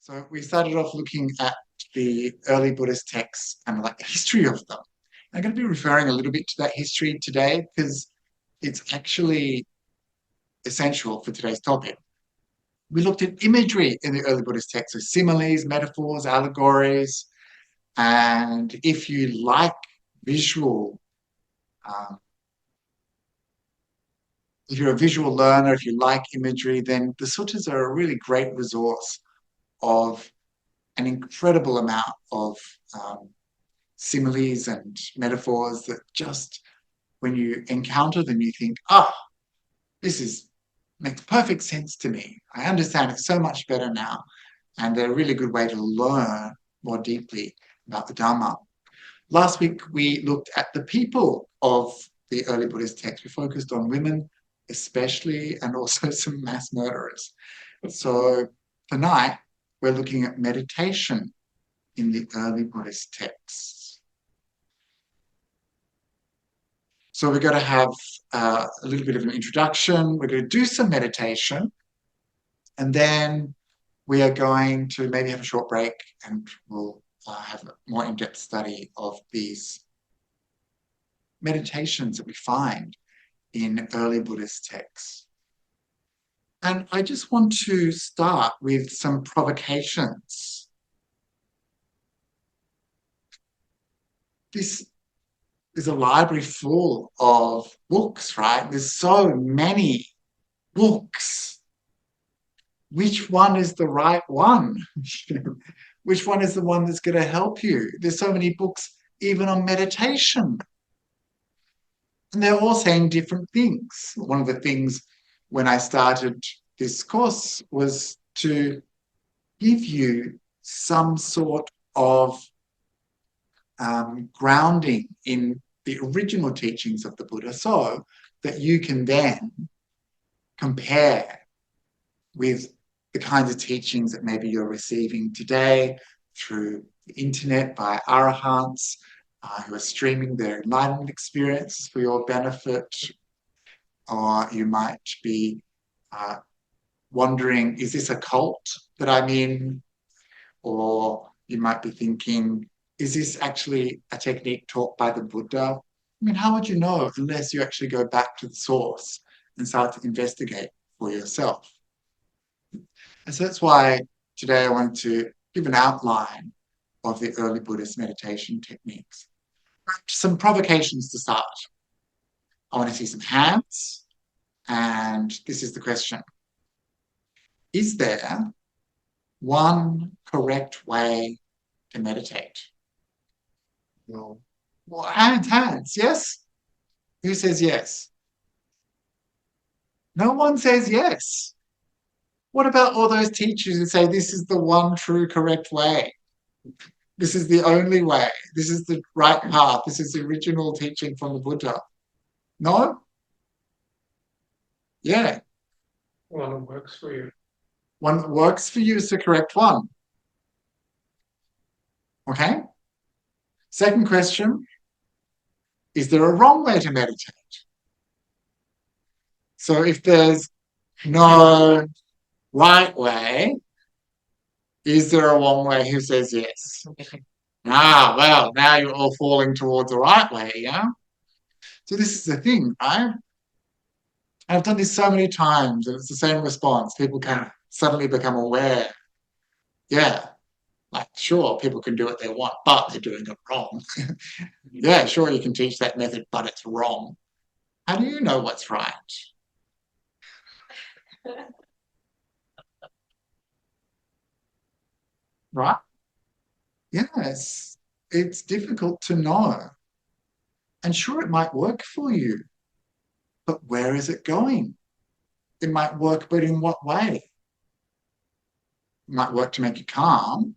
So we started off looking at the early Buddhist texts and like the history of them. I'm going to be referring a little bit to that history today because it's actually essential for today's topic. We looked at imagery in the early Buddhist texts, so similes, metaphors, allegories, and if you like visual, um, if you're a visual learner, if you like imagery, then the suttas are a really great resource of an incredible amount of similes and metaphors that just when you encounter them, you think, this is makes perfect sense to me. I understand it so much better now. And they're a really good way to learn more deeply about the Dharma. Last week, we looked at the people of the early Buddhist texts. We focused on women, especially, and also some mass murderers. So tonight, we're looking at meditation in the early Buddhist texts. So we're going to have a little bit of an introduction. We're going to do some meditation. And then we are going to maybe have a short break and we'll have a more in-depth study of these meditations that we find in early Buddhist texts. And I just want to start with some provocations. This is a library full of books, right? There's so many books. Which one is the right one? Which one is the one that's going to help you? There's so many books, even on meditation. And they're all saying different things. One of the things when I started this course was to give you some sort of grounding in the original teachings of the Buddha so that you can then compare with the kinds of teachings that maybe you're receiving today through the internet by arahants who are streaming their enlightenment experiences for your benefit. Or you might be wondering, is this a cult that I'm in? Or you might be thinking, is this actually a technique taught by the Buddha? I mean, how would you know unless you actually go back to the source and start to investigate for yourself? And so that's why today I want to give an outline of the early Buddhist meditation techniques. Some provocations to start. I want to see some hands, and this is the question. Is there one correct way to meditate? No. Well, hands, yes? Who says yes? No one says yes. What about all those teachers who say this is the one true correct way? This is the only way. This is the right path. This is the original teaching from the Buddha. No? Yeah. One that works for you. One that works for you is the correct one. Okay? Second question, is there a wrong way to meditate? So if there's no right way, is there a wrong way? Who says yes? Well, now you're all falling towards the right way, yeah? So this is the thing, right? I've done this so many times and it's the same response. People can suddenly become aware. Yeah, like sure, people can do what they want, but they're doing it wrong. Yeah, sure, you can teach that method, but it's wrong. How do you know what's right? Right? Yes, it's difficult to know. And sure, it might work for you, but where is it going? It might work, but in what way? It might work to make you calm.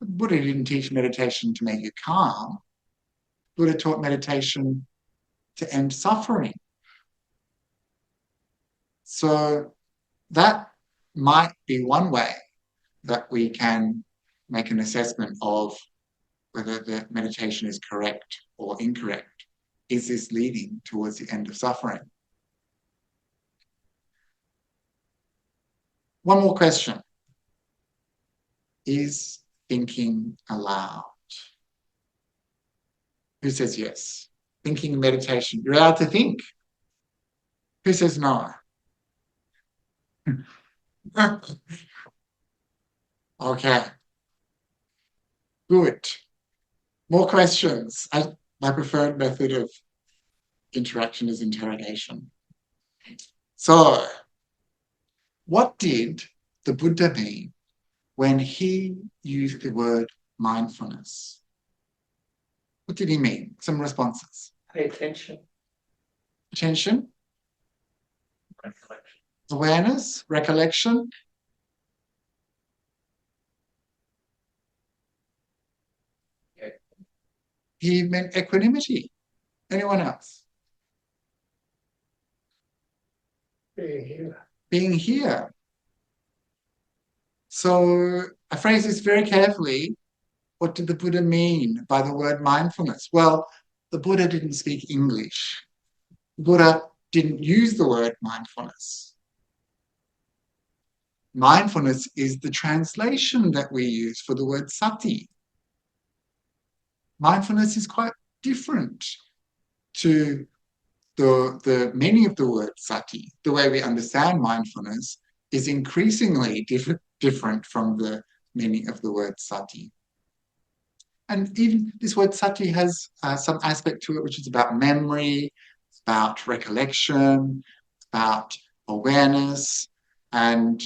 Buddha didn't teach meditation to make you calm. Buddha taught meditation to end suffering. So that might be one way that we can make an assessment of whether the meditation is correct or incorrect. Is this leading towards the end of suffering? One more question. is thinking aloud? Who says yes? Thinking meditation. You're allowed to think. Who says no? Okay, good. More questions. My preferred method of interaction is interrogation. So, what did the Buddha mean when he used the word mindfulness? What did he mean? Some responses. Pay attention. Attention, Recollection. awareness, recollection. Yeah. He meant equanimity. Anyone else? Being here. Being here. So I phrase this very carefully. What did the Buddha mean by the word mindfulness? Well, the Buddha didn't speak English. The Buddha didn't use the word mindfulness. Mindfulness is the translation that we use for the word sati. Mindfulness is quite different to the meaning of the word sati. The way we understand mindfulness is increasingly different from the meaning of the word sati. And even this word sati has some aspect to it which is about memory, about recollection, about awareness, and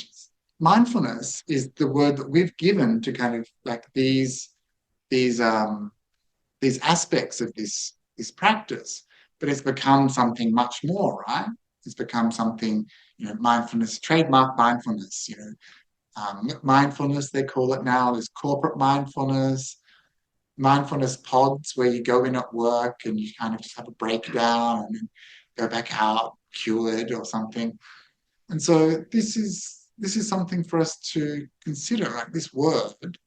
mindfulness is the word that we've given to kind of like these aspects of this practice, but it's become something much more, right? It's become something, mindfulness, trademark mindfulness, mindfulness, they call it now. There's corporate mindfulness pods where you go in at work and you kind of just have a breakdown and then go back out cured or something. And so this is something for us to consider. Like this word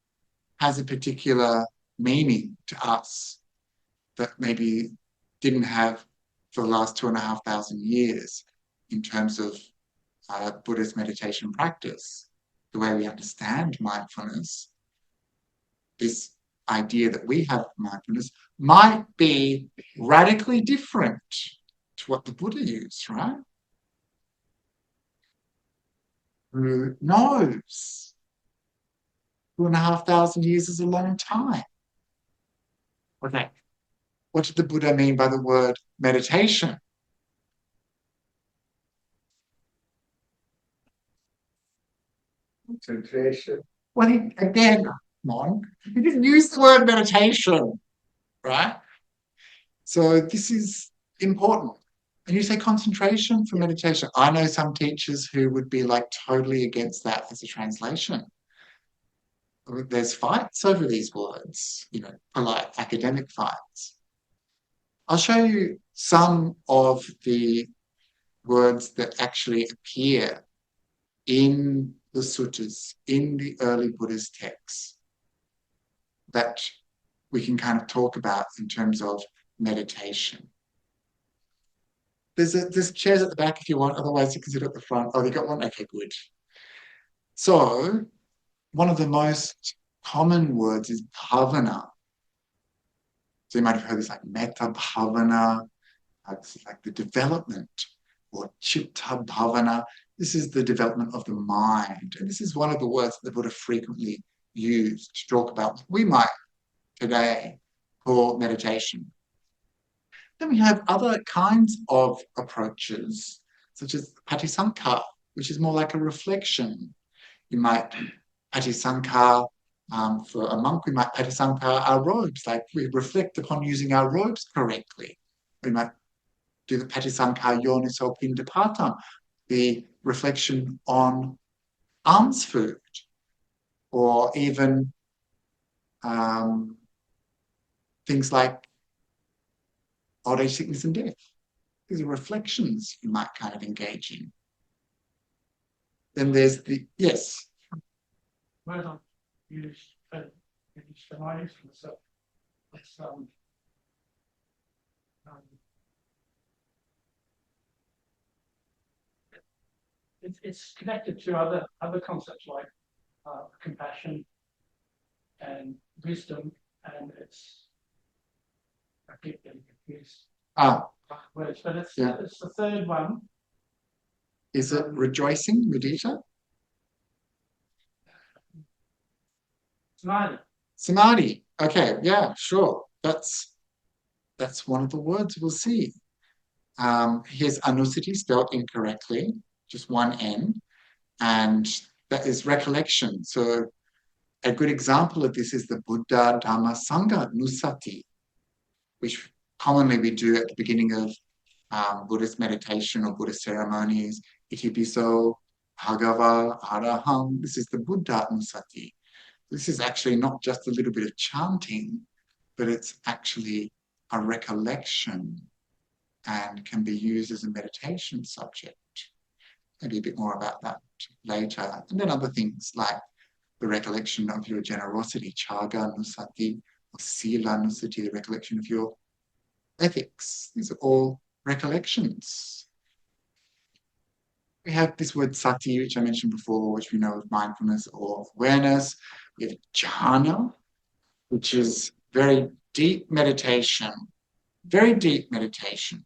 has a particular meaning to us that maybe didn't have for the last 2,500 years in terms of Buddhist meditation practice, the way we understand mindfulness. This idea that we have of mindfulness might be radically different to what the Buddha used, right? Who knows? 2,500 years is a long time. Okay. What did the Buddha mean by the word meditation? Concentration. Well, again, come on, he didn't use the word meditation, right? So this is important. And you say concentration for meditation. I know some teachers who would be like totally against that as a translation. There's fights over these words, polite academic fights. I'll show you some of the words that actually appear in the suttas, in the early Buddhist texts, that we can kind of talk about in terms of meditation. There's chairs at the back if you want, otherwise you can sit at the front. Oh, you got one? Okay, good. So one of the most common words is bhavana. So you might have heard this like metta bhavana, like the development, or chitta bhavana. This is the development of the mind. And this is one of the words that the Buddha frequently used to talk about what we might today call meditation. Then we have other kinds of approaches, such as patisankar, which is more like a reflection. You might patisankar, for a monk, we might patisankar our robes, like we reflect upon using our robes correctly. We might do the patisankar yoniso pindapatam, the reflection on alms food, or even things like old age, sickness, and death. These are reflections you might kind of engage in. Then there's yes. Why not use the mindfulness? It's it's connected to other concepts like compassion and wisdom, and it's, I keep getting confused. Words, but it's the third one. Is it rejoicing, mudita? Samadhi. Okay, yeah, sure. That's one of the words we'll see. Here's anusati spelled incorrectly, just one N, and that is recollection. So a good example of this is the Buddha Dhamma Sangha Nusati, which commonly we do at the beginning of Buddhist meditation or Buddhist ceremonies. Itipiso, Bhagava, Araham. This is the Buddha Nusati. This is actually not just a little bit of chanting, but it's actually a recollection and can be used as a meditation subject. Maybe a bit more about that later. And then other things like the recollection of your generosity, chaga nusati, or sila nusati, the recollection of your ethics. These are all recollections. We have this word sati, which I mentioned before, which we know of mindfulness or awareness. We have jhana, which is very deep meditation. Very deep meditation.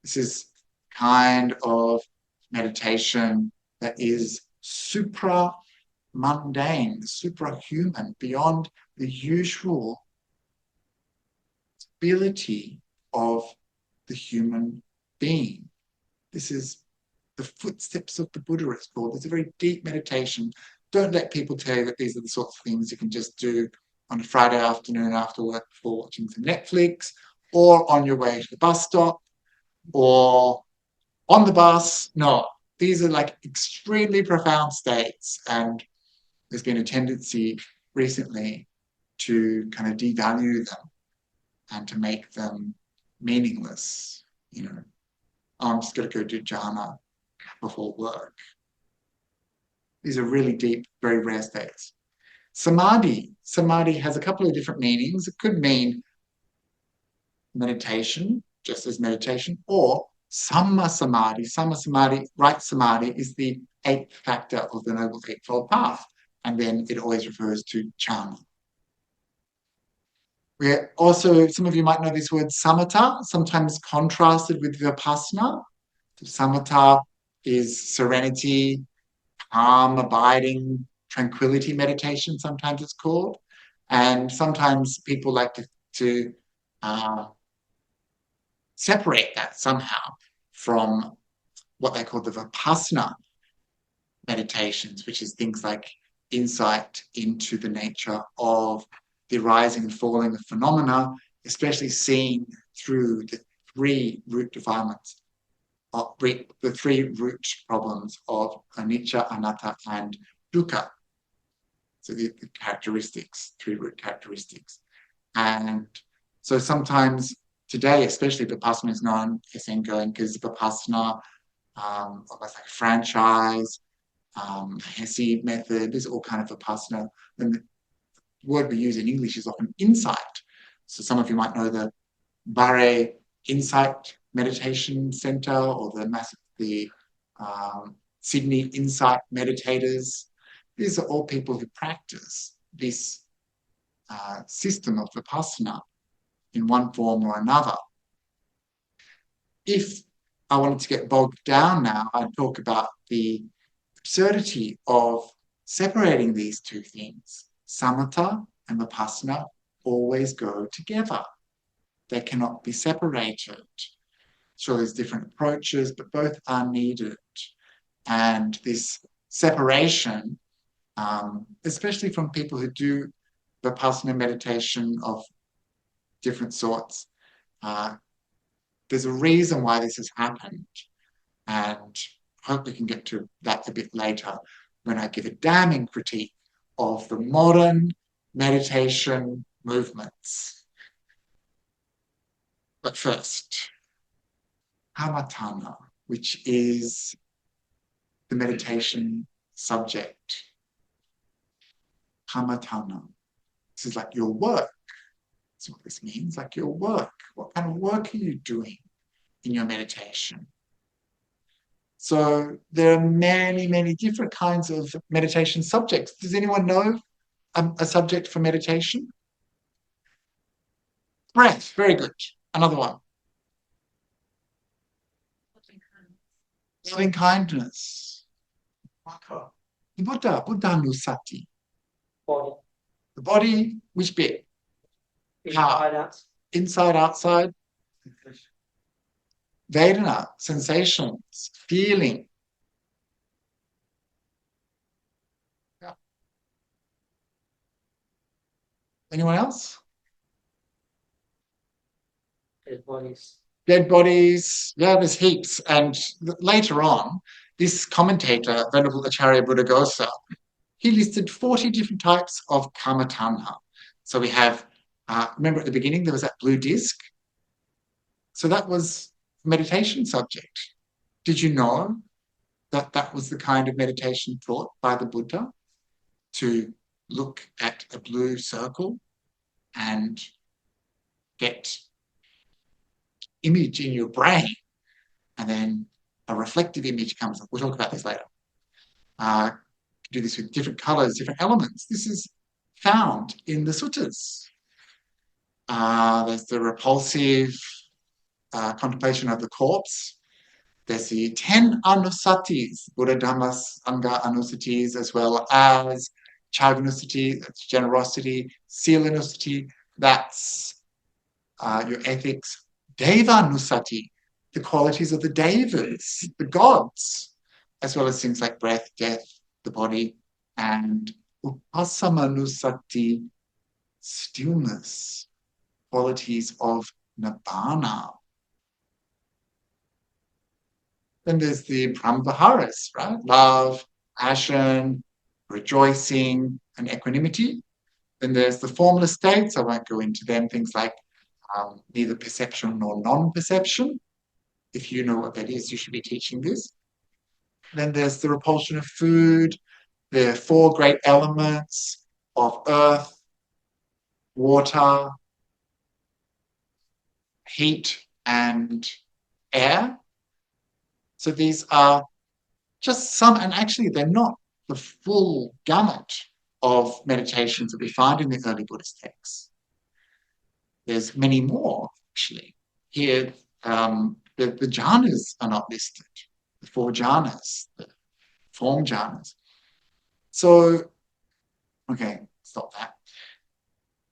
This is kind of meditation that is supra-mundane, suprahuman, beyond the usual ability of the human being. This is the footsteps of the Buddha, it's called. It's a very deep meditation. Don't let people tell you that these are the sorts of things you can just do on a Friday afternoon after work before watching some Netflix, or on your way to the bus stop, or on the bus. No, these are like extremely profound states, and there's been a tendency recently to kind of devalue them and to make them meaningless. You know, I'm just going to go do jhana before work. These are really deep, very rare states. Samadhi. Samadhi has a couple of different meanings. It could mean meditation, just as meditation, or Samma Samadhi. Samma Samadhi, right samadhi, is the eighth factor of the Noble Eightfold Path. And then it always refers to jhana. We're also, some of you might know this word samatha, sometimes contrasted with vipassana. So samatha is serenity, calm, abiding, tranquility meditation, sometimes it's called. And sometimes people like to separate that somehow from what they call the vipassana meditations, which is things like insight into the nature of the rising and falling of phenomena, especially seen through the three root defilements, the three root problems of anicca, anatta, and dukkha. So the characteristics, three root characteristics. And so sometimes today, especially Vipassana is known as going because Vipassana, almost like franchise, Hesse method, there's all kind of Vipassana. And the word we use in English is often insight. So some of you might know the Bare Insight Meditation Center or the Sydney Insight Meditators. These are all people who practice this system of Vipassana in one form or another. If I wanted to get bogged down now, I'd talk about the absurdity of separating these two things. Samatha and Vipassana always go together. They cannot be separated. Sure, there's different approaches, but both are needed. And this separation, especially from people who do Vipassana meditation of different sorts, there's a reason why this has happened. And I hope we can get to that a bit later when I give a damning critique of the modern meditation movements. But first, Hamatana, which is the meditation subject. Hamatana. This is like your work. That's what this means, like your work. What kind of work are you doing in your meditation? So there are many, many different kinds of meditation subjects. Does anyone know a subject for meditation? Breath, very good. Another one. Loving kindness. The Buddha-nusati. Body. The body, which bit? Inside, outside. Vedana, sensations, feeling. Yeah. Anyone else? Dead bodies. Dead bodies. Yeah, there's heaps. And later on, this commentator, Venerable Acharya Buddhaghosa, he listed 40 different types of kamatanha. So we have, remember at the beginning, there was that blue disc. So that was meditation subject. Did you know that that was the kind of meditation taught by the Buddha? To look at a blue circle and get image in your brain, and then a reflective image comes up. We'll talk about this later. Do this with different colors, different elements. This is found in the suttas. There's the repulsive contemplation of the corpse. There's the 10 anusatis, Buddha Dhamma Sangha anusatis, as well as chaganusati, that's generosity, silanusati, that's your ethics, devanusati, the qualities of the devas, the gods, as well as things like breath, death, the body, and upasamanusati, stillness, qualities of nibbana. Then there's the brahmaviharas, right? Love, passion, rejoicing, and equanimity. Then there's the formless states. I won't go into them. Things like neither perception nor non-perception. If you know what that is, you should be teaching this. Then there's the repulsion of food. There are 4 great elements of earth, water, heat, and air. So these are just some, and actually they're not the full gamut of meditations that we find in the early Buddhist texts. There's many more, actually. Here, the jhanas are not listed, the 4 jhanas, the form jhanas. So, okay, stop that.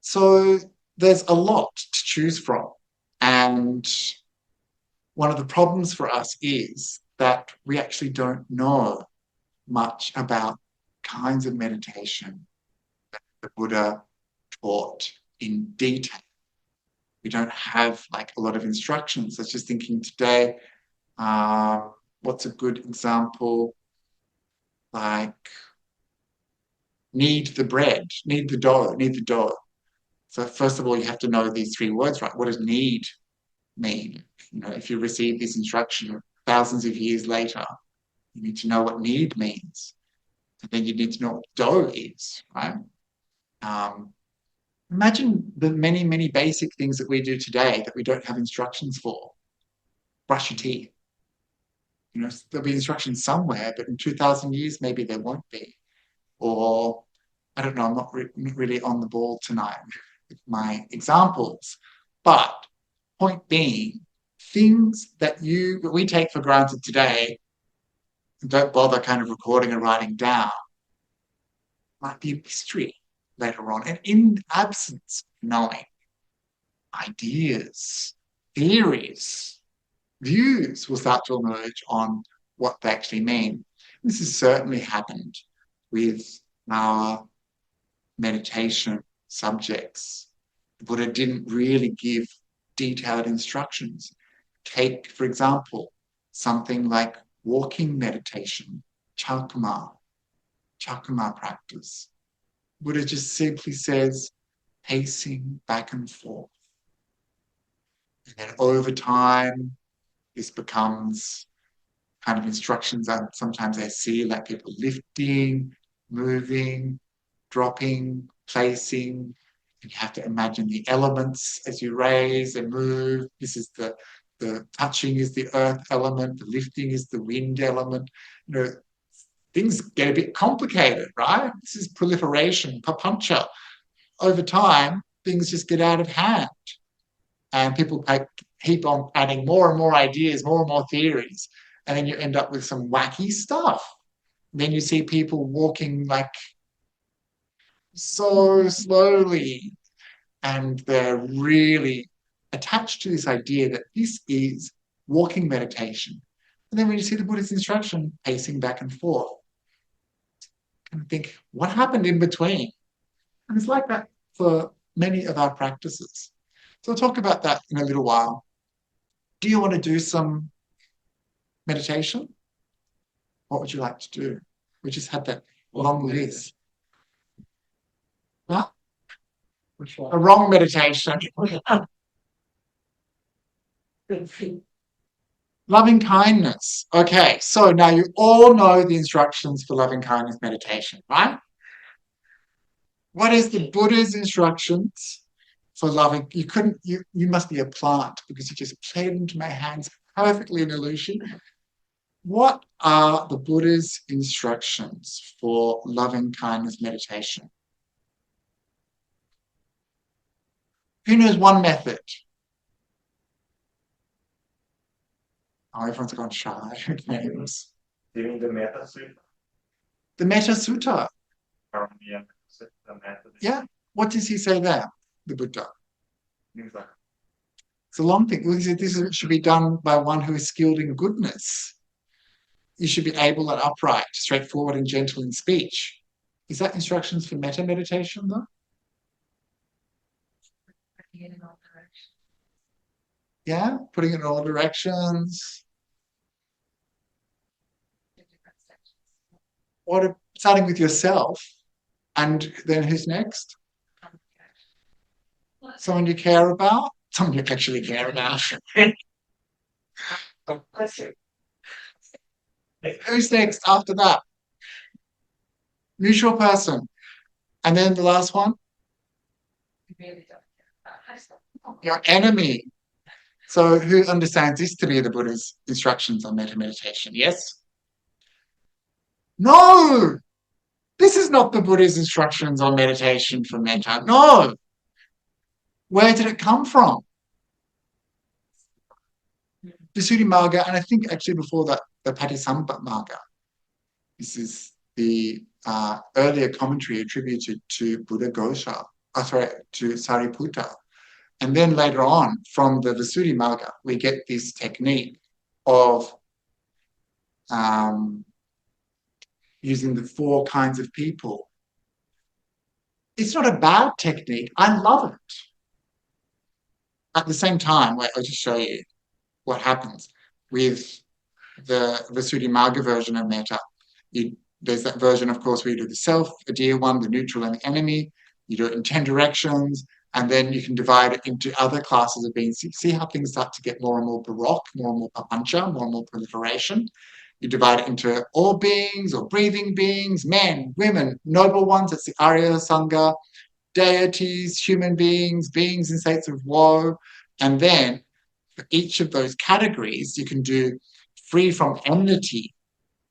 So there's a lot to choose from. And one of the problems for us is that we actually don't know much about kinds of meditation that the Buddha taught in detail. We don't have like a lot of instructions. I was just thinking today, what's a good example? Like, knead the bread, knead the dough. So first of all, you have to know these 3 words, right? What does knead mean? You know, if you receive this instruction thousands of years later, you need to know what knead means. And then you need to know what dough is, right? Imagine the many, many basic things that we do today that we don't have instructions for. Brush your teeth. You know, there'll be instructions somewhere, but in 2,000 years, maybe there won't be. Or, I don't know, I'm not really on the ball tonight with my examples. But point being, things that we take for granted today and don't bother kind of recording and writing down might be a mystery later on. And in the absence of knowing, ideas, theories, views will start to emerge on what they actually mean. This has certainly happened with our meditation subjects. The Buddha didn't really give detailed instructions. Take, for example, something like walking meditation, chakma practice. Buddha just simply says, pacing back and forth. And then over time, this becomes kind of instructions that sometimes I see, like people lifting, moving, dropping, placing. And you have to imagine the elements as you raise and move. This is the touching is the earth element, the lifting is the wind element. You know, things get a bit complicated, right? This is proliferation, papancha. Over time, things just get out of hand. And people keep on adding more and more ideas, more and more theories. And then you end up with some wacky stuff. Then you see people walking like so slowly, and they're really attached to this idea that this is walking meditation. And then when you see the Buddha's instruction, pacing back and forth, and think, what happened in between? And it's like that for many of our practices. So I'll talk about that in a little while. Do you want to do some meditation? What would you like to do? We just had that long list. Huh? Which one? A wrong meditation. Loving kindness. Okay, so now you all know the instructions for loving kindness meditation, right? What is the Buddha's instructions for loving? You must be a plant because you just played into my hands perfectly an illusion. What are the Buddha's instructions for loving kindness meditation? Who knows one method? Oh, everyone's gone shy. Names. Do you mean the Metta Sutta? The Metta Sutta. Yeah. The method. Yeah. What does he say there? The Buddha. Exactly. It's a long thing. He said this should be done by one who is skilled in goodness. You should be able and upright, straightforward and gentle in speech. Is that instructions for metta meditation, though? Yeah, putting it in all directions. Starting with yourself, and then who's next? Someone you care about? Someone you actually care about. Who's next after that? Mutual person. And then the last one? Your enemy. So who understands this to be the Buddha's instructions on metta meditation? Yes? No! This is not the Buddha's instructions on meditation for metta. No! Where did it come from? Visuddhimagga, and I think actually before that, the Patisambhimagga. This is the earlier commentary attributed to Buddha Ghosha, to Sariputta. And then later on, from the Visuddhimagga, we get this technique of using the 4 kinds of people. It's not a bad technique. I love it. At the same time, I'll just show you what happens with the Visuddhimagga version of metta. There's that version, of course, where you do the self, the dear one, the neutral, and the enemy. You do it in 10 directions, and then you can divide it into other classes of beings. See how things start to get more and more baroque, more and more papancha, more and more proliferation. You divide it into all beings or breathing beings, men, women, noble ones, that's the Arya Sangha, deities, human beings, beings in states of woe. And then for each of those categories, you can do free from enmity.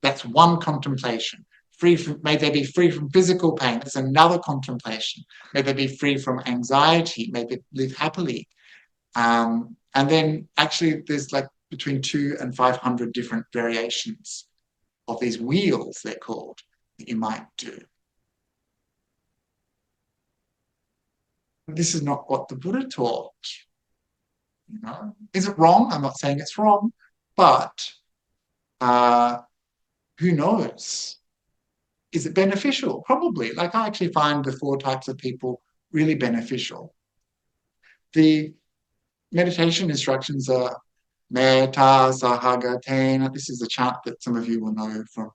That's one contemplation. May they be free from physical pain. That's another contemplation. May they be free from anxiety. May they live happily. And then actually there's like between 200 and 500 different variations of these wheels, they're called, that you might do. This is not what the Buddha taught. You know, is it wrong? I'm not saying it's wrong, but who knows? Is it beneficial? Probably. Like I actually find the 4 types of people really beneficial. The meditation instructions are metta sahagatena. This is a chant that some of you will know from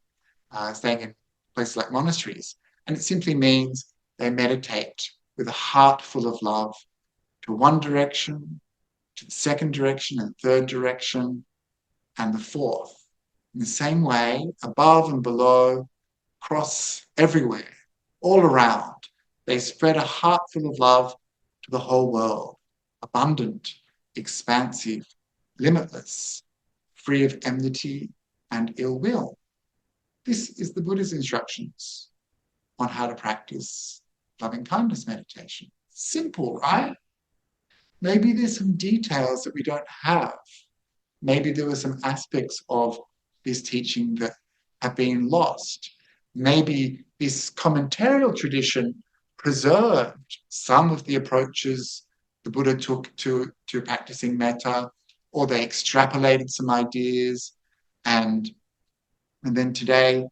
staying in places like monasteries. And it simply means they meditate with a heart full of love to one direction, to the second direction and third direction, and the fourth. In the same way, above and below, across everywhere, all around, they spread a heart full of love to the whole world, abundant, expansive, limitless, free of enmity and ill will. This is the Buddha's instructions on how to practice loving kindness meditation. Simple, right? Maybe there's some details that we don't have. Maybe there were some aspects of this teaching that have been lost. Maybe this commentarial tradition preserved some of the approaches the Buddha took to practicing metta, or they extrapolated some ideas, and then today,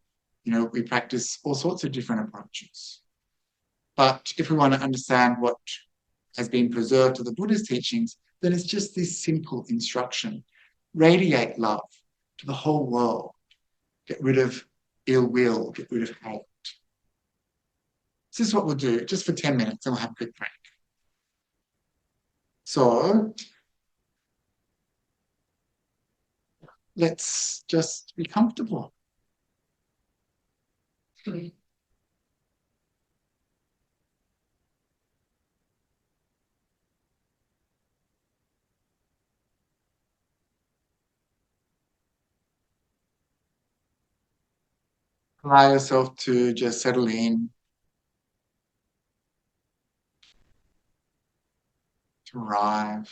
we practice all sorts of different approaches. But if we want to understand what has been preserved to the Buddha's teachings, then it's just this simple instruction. Radiate love to the whole world. Get rid of ill will, get rid of hate. This is what we'll do, just for 10 minutes, and we'll have a quick break. So, let's just be comfortable. Allow yourself to just settle in, to arrive.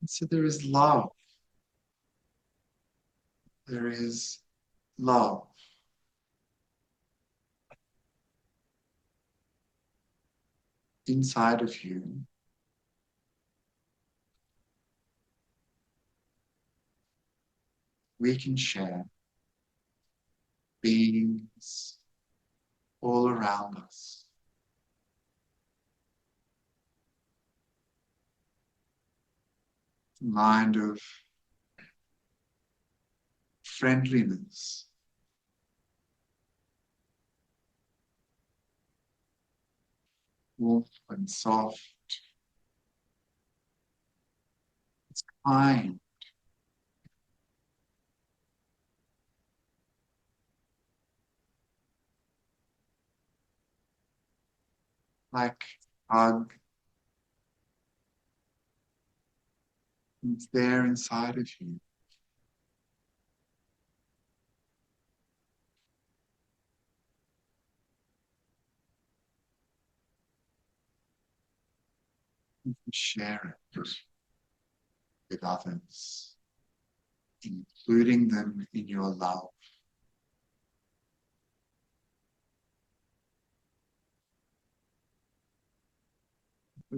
So there is love. There is love. Inside of you. We can share beings all around us. Mind of friendliness, warm and soft. It's kind. Like hug. It's there inside of you. You can share it with others, including them in your love.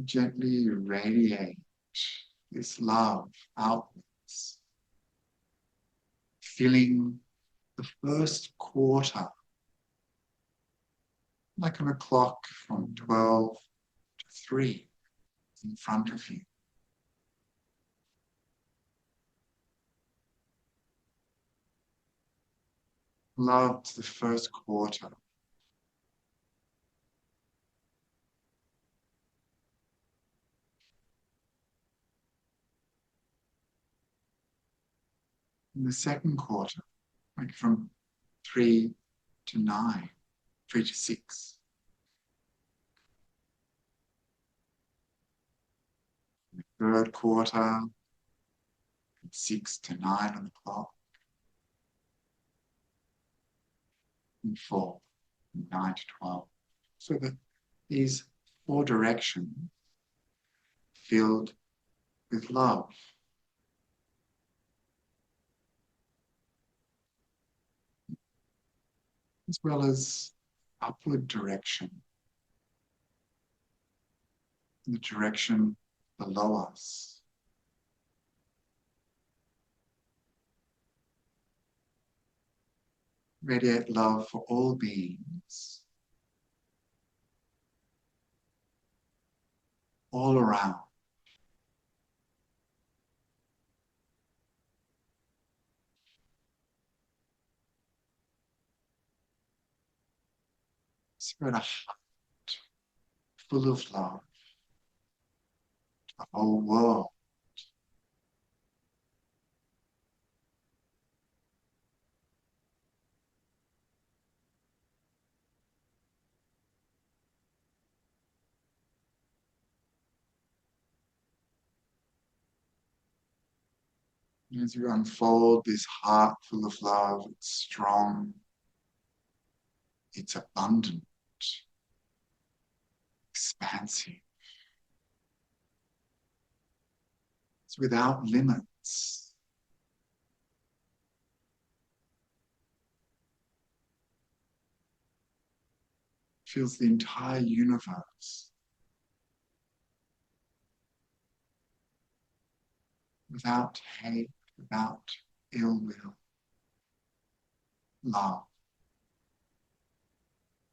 Gently radiate this love outwards, filling the first quarter, like on a clock from 12 to 3 in front of you. Love to the first quarter. In the second quarter, like from 3 to 9, 3 to 6. In the third quarter, from 6 to 9 on the clock. And 4, 9 to 12. So that these 4 directions filled with love. As well as upward direction, in the direction below us. Radiate love for all beings, all around. Spread a heart full of love to the whole world. As you unfold this heart full of love, it's strong, it's abundant, expansive. It's without limits. It fills the entire universe. Without hate, without ill will. Love.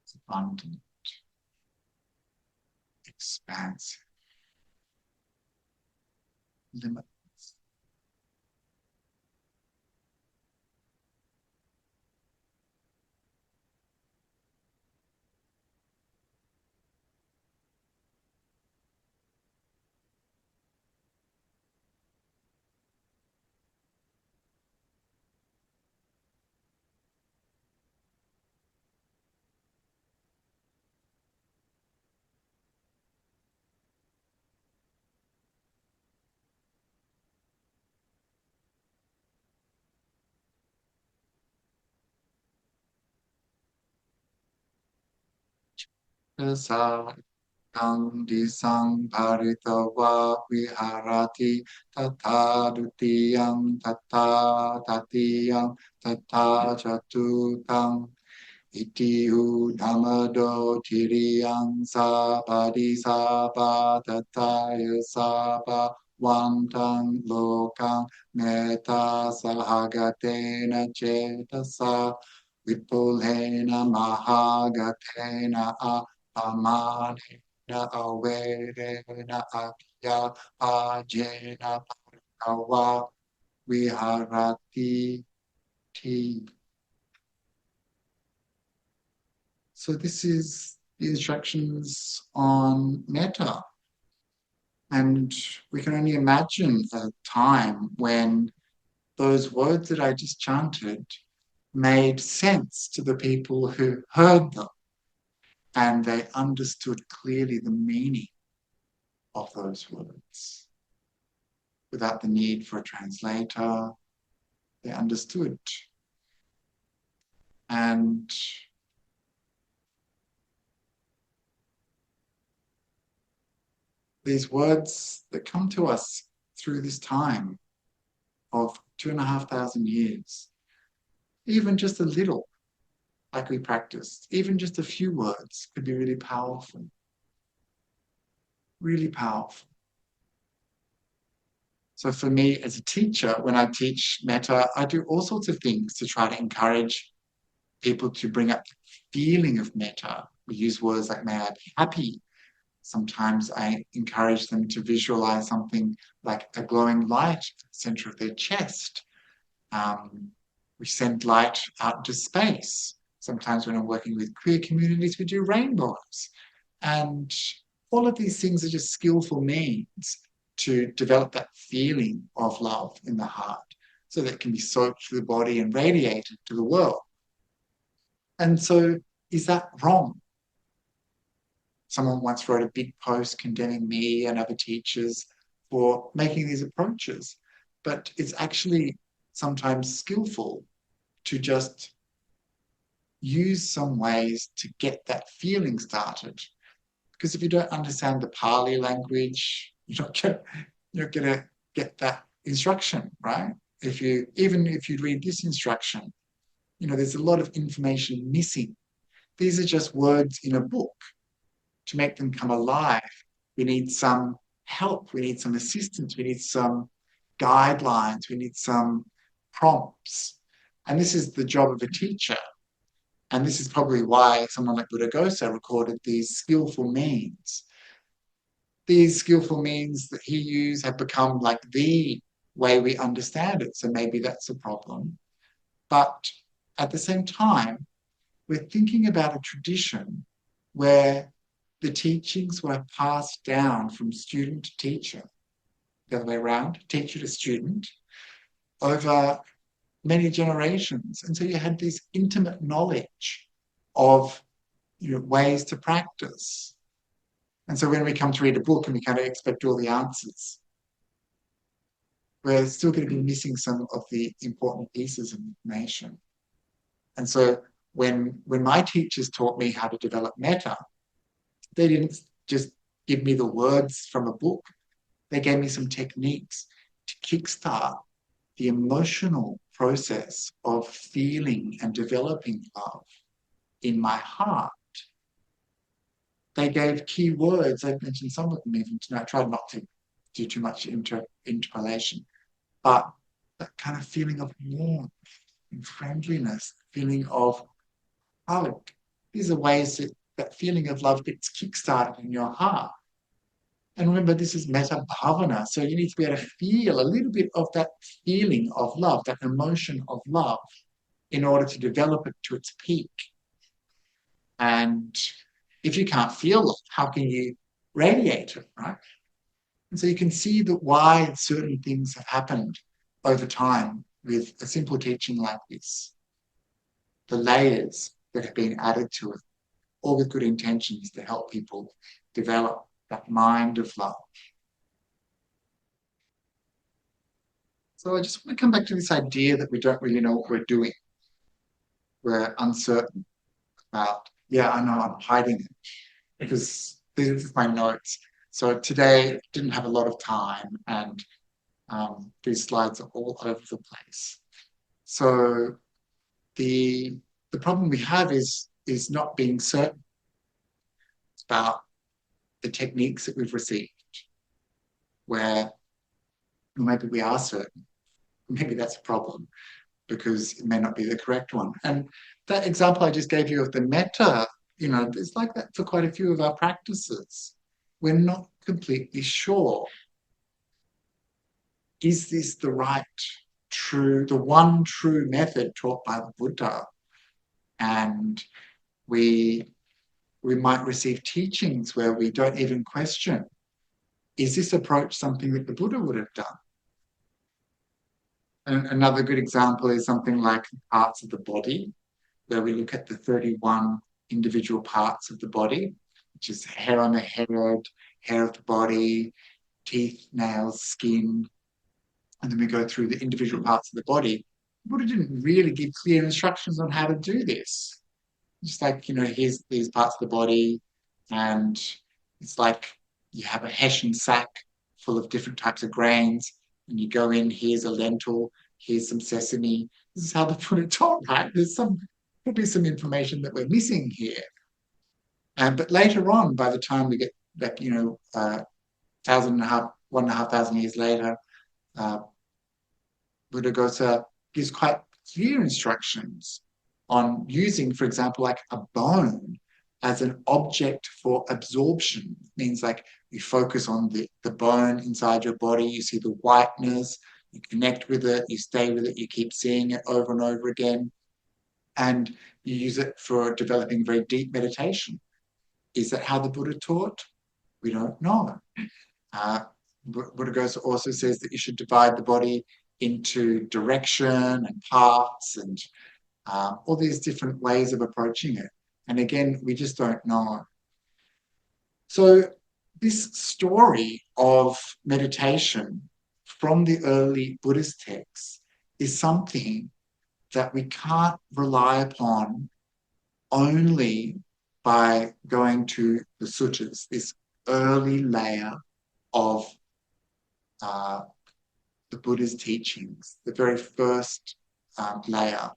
It's abundant, expansive, limitless. Tang disang bharitava viharati tata dutiyang tata tatiyang tata chatutang iti udhamado tiriyang sabadi saba tataya saba wantang lokang meta sahagatena cetasa vipulhena mahagatena apamanena averena akya ajena bhagava viharati ti. So this is the instructions on metta. And we can only imagine a time when those words that I just chanted made sense to the people who heard them, and they understood clearly the meaning of those words. Without the need for a translator, they understood. And these words that come to us through this time of 2,500 years, even just a little, like we practiced, even just a few words could be really powerful. Really powerful. So for me as a teacher, when I teach metta, I do all sorts of things to try to encourage people to bring up the feeling of metta. We use words like, may I be happy? Sometimes I encourage them to visualize something like a glowing light at the center of their chest. We send light out into space. Sometimes when I'm working with queer communities, we do rainbows. And all of these things are just skillful means to develop that feeling of love in the heart so that it can be soaked through the body and radiated to the world. And so is that wrong? Someone once wrote a big post condemning me and other teachers for making these approaches. But it's actually sometimes skillful to just use some ways to get that feeling started. Because if you don't understand the Pali language, you're not gonna get that instruction, right? Even if you read this instruction, there's a lot of information missing. These are just words in a book. To make them come alive, We need some help. We need some assistance. We need some guidelines. We need some prompts. And this is the job of a teacher. And this is probably why someone like Buddhaghosa recorded these skillful means. These skillful means that he used have become like the way we understand it. So maybe that's a problem. But at the same time, we're thinking about a tradition where the teachings were passed down from student to teacher, the other way around, teacher to student, over many generations. And so you had this intimate knowledge of ways to practice. And so when we come to read a book and we kind of expect all the answers, we're still going to be missing some of the important pieces of information. And so when my teachers taught me how to develop metta, they didn't just give me the words from a book. They gave me some techniques to kickstart the emotional process of feeling and developing love in my heart. They gave key words. I've mentioned some of them even tonight. I tried not to do too much interpolation, but that kind of feeling of warmth and friendliness, feeling of hug. These are ways that feeling of love gets kickstarted in your heart. And remember, this is metta bhavana. So you need to be able to feel a little bit of that feeling of love, that emotion of love, in order to develop it to its peak. And if you can't feel love, how can you radiate it, right? And so you can see that why certain things have happened over time with a simple teaching like this. The layers that have been added to it, all with good intentions to help people develop that mind of love. So I just want to come back to this idea that we don't really know what we're doing. We're uncertain about, yeah, I know I'm hiding it because these are my notes. So today didn't have a lot of time and these slides are all over the place. So the problem we have is not being certain about the techniques that we've received, where maybe we are certain. Maybe that's a problem because it may not be the correct one. And that example I just gave you of the metta, it's like that for quite a few of our practices. We're not completely sure. Is this the right, the one true method taught by the Buddha? And we might receive teachings where we don't even question, is this approach something that the Buddha would have done? And another good example is something like parts of the body, where we look at the 31 individual parts of the body, which is hair on the head, hair of the body, teeth, nails, skin, and then we go through the individual parts of the body. The Buddha didn't really give clear instructions on how to do this. Just like, here's these parts of the body, and it's like you have a hessian sack full of different types of grains, and you go in, here's a lentil, here's some sesame. This is how the Buddha taught, right? There's probably some information that we're missing here. But later on, by the time we get back, 1,500 years later, Buddhaghosa gives quite clear instructions on using, for example, like a bone as an object for absorption. It means like you focus on the bone inside your body, you see the whiteness, you connect with it, you stay with it, you keep seeing it over and over again, and you use it for developing very deep meditation. Is that how the Buddha taught? We don't know. Buddhaghosa also says that you should divide the body into direction and parts and all these different ways of approaching it. And again, we just don't know. So this story of meditation from the early Buddhist texts is something that we can't rely upon only by going to the suttas, this early layer of the Buddha's teachings, the very first layer.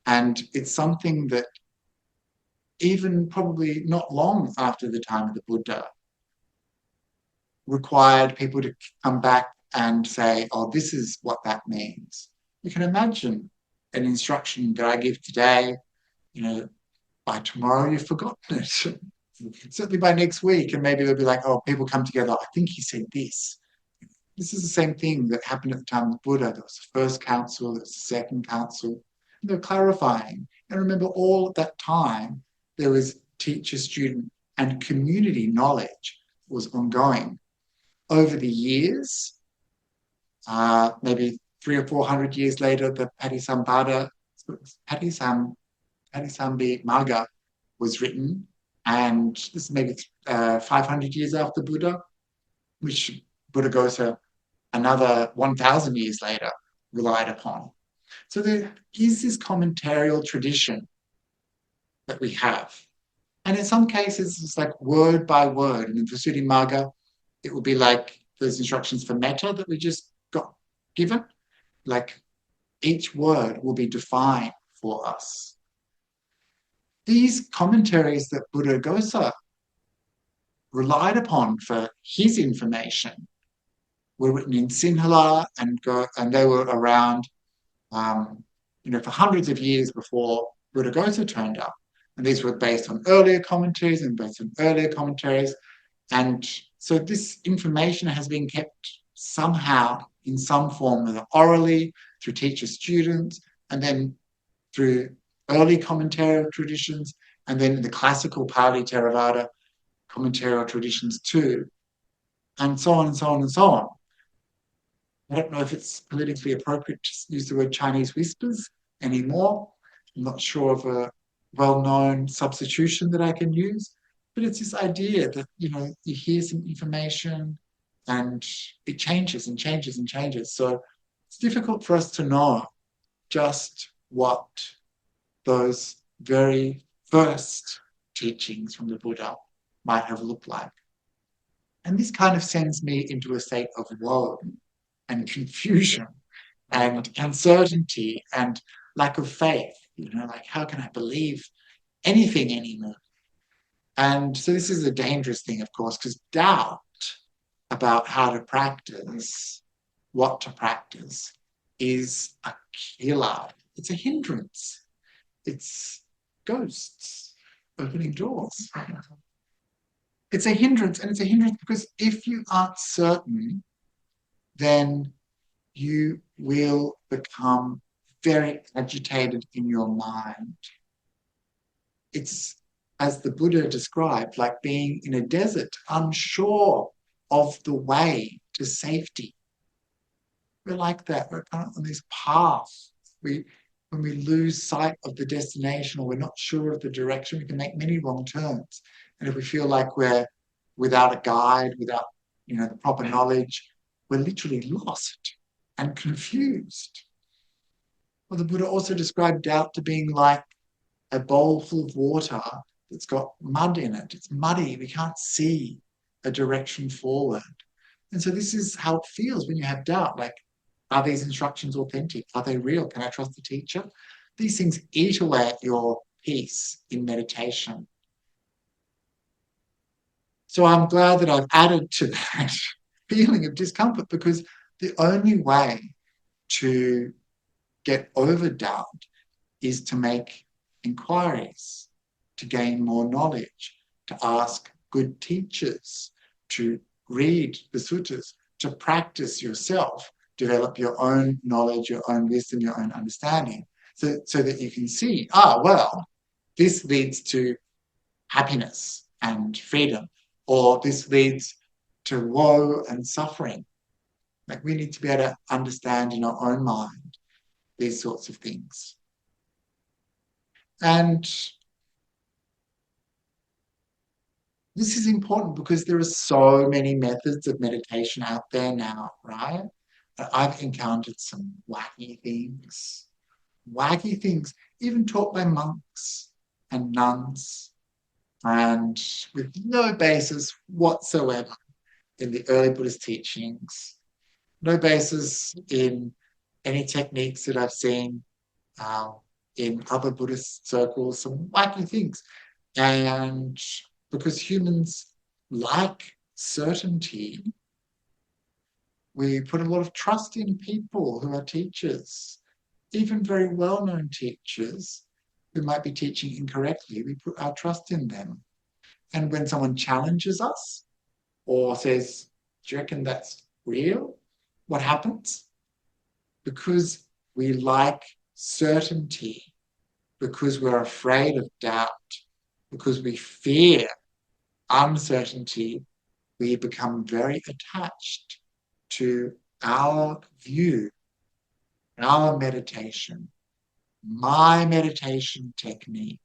And it's something that even probably not long after the time of the Buddha, required people to come back and say, oh, this is what that means. You can imagine an instruction that I give today, by tomorrow you've forgotten it. Certainly by next week, and maybe they'll be like, oh, people come together, I think he said this. This is the same thing that happened at the time of Buddha. There was the first council, there was the second council. And they're clarifying. And remember, all at that time, there was teacher, student, and community knowledge was ongoing. Over the years, maybe 300 or 400 years later, the Patisambhada, Patisambhi Magga was written, and this is maybe 500 years after Buddha, which Buddhaghosa, another 1,000 years later, relied upon. So there is this commentarial tradition that we have. And in some cases, it's like word by word. In the Visuddhimagga, it will be like those instructions for metta that we just got given. Like each word will be defined for us. These commentaries that Buddhaghosa relied upon for his information were written in Sinhala, and they were around, for hundreds of years before Buddhaghosa turned up. And these were based on earlier commentaries and based on earlier commentaries. And so this information has been kept somehow in some form, whether orally, through teacher students, and then through early commentarial traditions, and then the classical Pali Theravada commentarial traditions too, and so on and so on and so on. I don't know if it's politically appropriate to use the word Chinese whispers anymore. I'm not sure of a well-known substitution that I can use, but it's this idea that, you hear some information and it changes and changes and changes. So it's difficult for us to know just what those very first teachings from the Buddha might have looked like. And this kind of sends me into a state of woe and confusion and uncertainty and lack of faith. Like, how can I believe anything anymore? And so this is a dangerous thing, of course, because doubt about how to practice, what to practice, is a killer. It's a hindrance. It's ghosts opening doors. It's a hindrance, and it's a hindrance because if you aren't certain, then you will become very agitated in your mind. It's, as the Buddha described, like being in a desert, unsure of the way to safety. We're like that. We're kind of on this path. When we lose sight of the destination, or we're not sure of the direction, we can make many wrong turns. And if we feel like we're without a guide, without the proper knowledge, we're literally lost and confused. Well, the Buddha also described doubt to being like a bowl full of water that's got mud in it. It's muddy. We can't see a direction forward. And so this is how it feels when you have doubt. Like, are these instructions authentic? Are they real? Can I trust the teacher? These things eat away at your peace in meditation. So I'm glad that I've added to that feeling of discomfort, because the only way to get over doubt is to make inquiries, to gain more knowledge, to ask good teachers, to read the suttas, to practice yourself, develop your own knowledge, your own wisdom, your own understanding, so that you can see, this leads to happiness and freedom, or this leads to woe and suffering. Like, we need to be able to understand in our own mind these sorts of things. And this is important because there are so many methods of meditation out there now, right? I've encountered some wacky things, even taught by monks and nuns, and with no basis whatsoever in the early Buddhist teachings, no basis in any techniques that I've seen in other Buddhist circles, some wacky things. And because humans like certainty, We put a lot of trust in people who are teachers, even very well-known teachers who might be teaching incorrectly. We put our trust in them. And when someone challenges us or says, do you reckon that's real? What happens? Because we like certainty, because we're afraid of doubt, because we fear uncertainty, we become very attached to our view, our meditation, my meditation technique.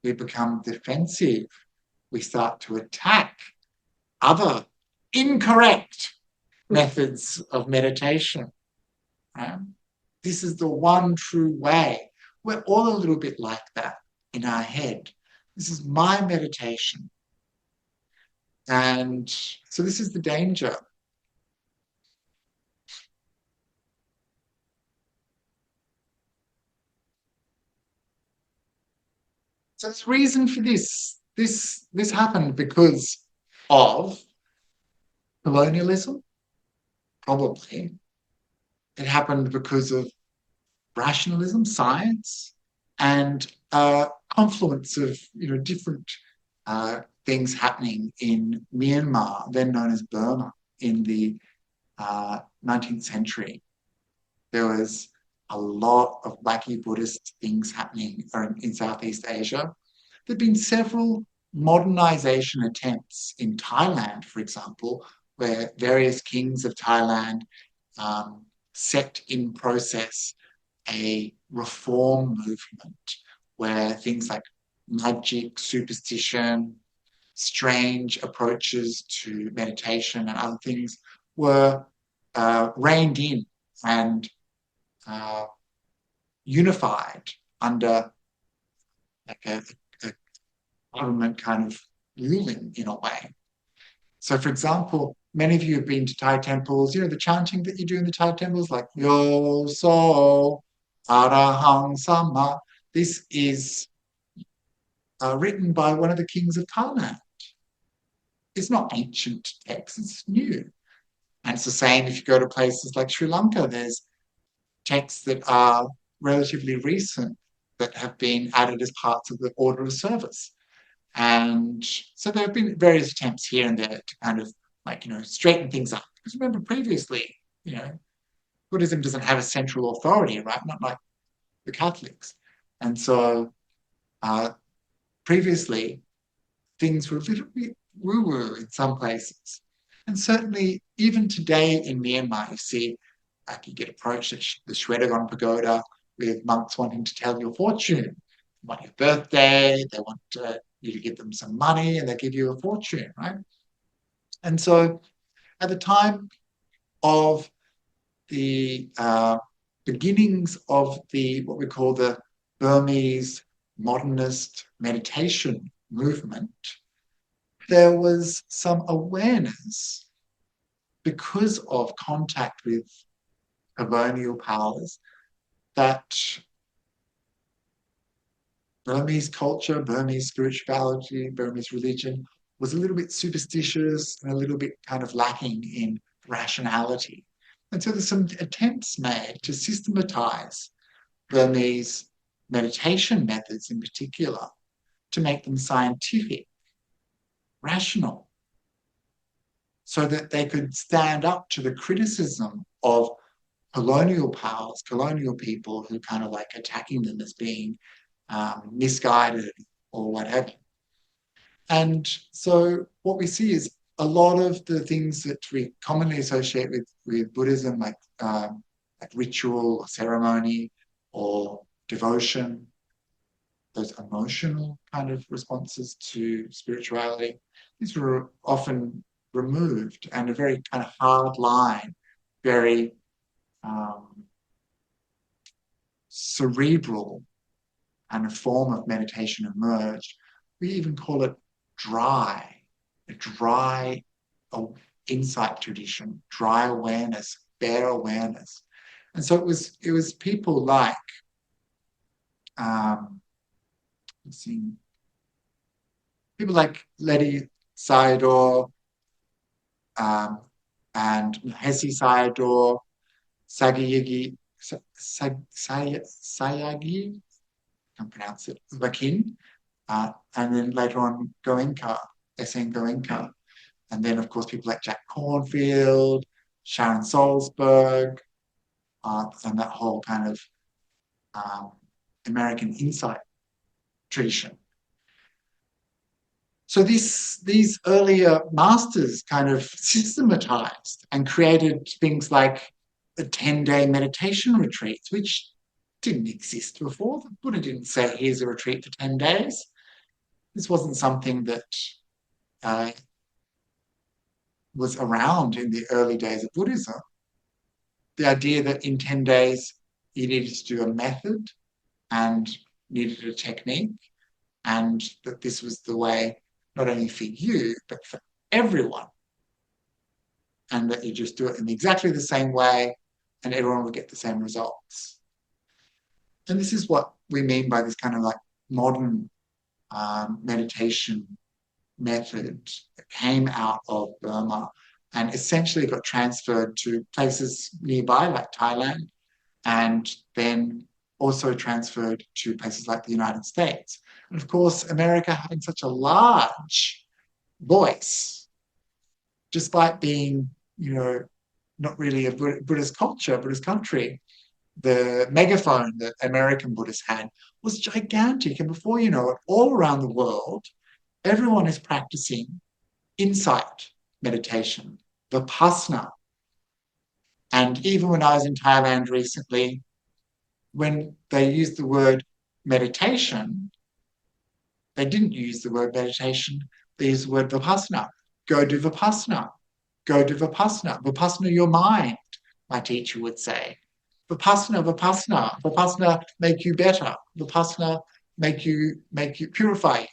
We become defensive. We start to attack other incorrect methods of meditation. This is the one true way. We're all a little bit like that in our head. This is my meditation. And so this is the danger. So there's reason for this. This happened because of colonialism, probably. It happened because of rationalism, science, and confluence of different things happening in Myanmar, then known as Burma, in the 19th century. There was a lot of Blackie Buddhist things happening in Southeast Asia. There have been several modernization attempts in Thailand, for example, where various kings of Thailand set in process a reform movement where things like magic, superstition, strange approaches to meditation and other things were reined in and unified under like a government kind of ruling in a way. So, for example, many of you have been to Thai temples. The chanting that you do in the Thai temples, like Yo So Arahang Sama. This is written by one of the kings of Thailand. It's not ancient text; it's new. And it's the same if you go to places like Sri Lanka. There's texts that are relatively recent that have been added as parts of the order of service. And so there have been various attempts here and there to kind of straighten things up. Because remember previously, Buddhism doesn't have a central authority, right? Not like the Catholics. And so previously things were a little bit woo-woo in some places. And certainly even today in Myanmar, you see you get approached at the Shwedagon Pagoda with monks wanting to tell your fortune. They want your birthday, they want you to give them some money, and they give you a fortune, right? And so at the time of the beginnings of what we call the Burmese modernist meditation movement, there was some awareness because of contact with colonial powers that Burmese culture, Burmese spirituality, Burmese religion was a little bit superstitious and a little bit kind of lacking in rationality. And so there's some attempts made to systematize Burmese meditation methods in particular to make them scientific, rational, so that they could stand up to the criticism of colonial powers, colonial people who kind of attacking them as being misguided or whatever. And so what we see is a lot of the things that we commonly associate with Buddhism, like ritual or ceremony or devotion, those emotional kind of responses to spirituality, these were often removed, and a very kind of hard line, very cerebral and a form of meditation emerged. We even call it a dry insight tradition, dry awareness, bare awareness. And so it was people like people like Ledi Sayadaw, and Hesi Sayadaw, Sagayagi, Sayagi, I can't pronounce it, Vakin, and then later on Goenka, S.N. Goenka. And then, of course, people like Jack Cornfield, Sharon Salzberg, and that whole kind of American insight tradition. So these earlier masters kind of systematized and created things like the 10-day meditation retreats, which didn't exist before. The Buddha didn't say, here's a retreat for 10 days. This wasn't something that was around in the early days of Buddhism. The idea that in 10 days you needed to do a method and needed a technique, and that this was the way not only for you, but for everyone. And that you just do it in exactly the same way and everyone will get the same results. And this is what we mean by this kind of like modern meditation method that came out of Burma and essentially got transferred to places nearby like Thailand, and then also transferred to places like the United States. And of course, America having such a large voice, despite being, not really a Buddhist culture, Buddhist country, the megaphone that American Buddhists had was gigantic. And before you know it, all around the world, everyone is practicing insight meditation, vipassana. And even when I was in Thailand recently, when they used the word meditation, they didn't use the word meditation, they used the word vipassana. Go do vipassana. Go do vipassana. Vipassana your mind, my teacher would say. Vipassana, vipassana. Vipassana make you better. Vipassana make you purify you.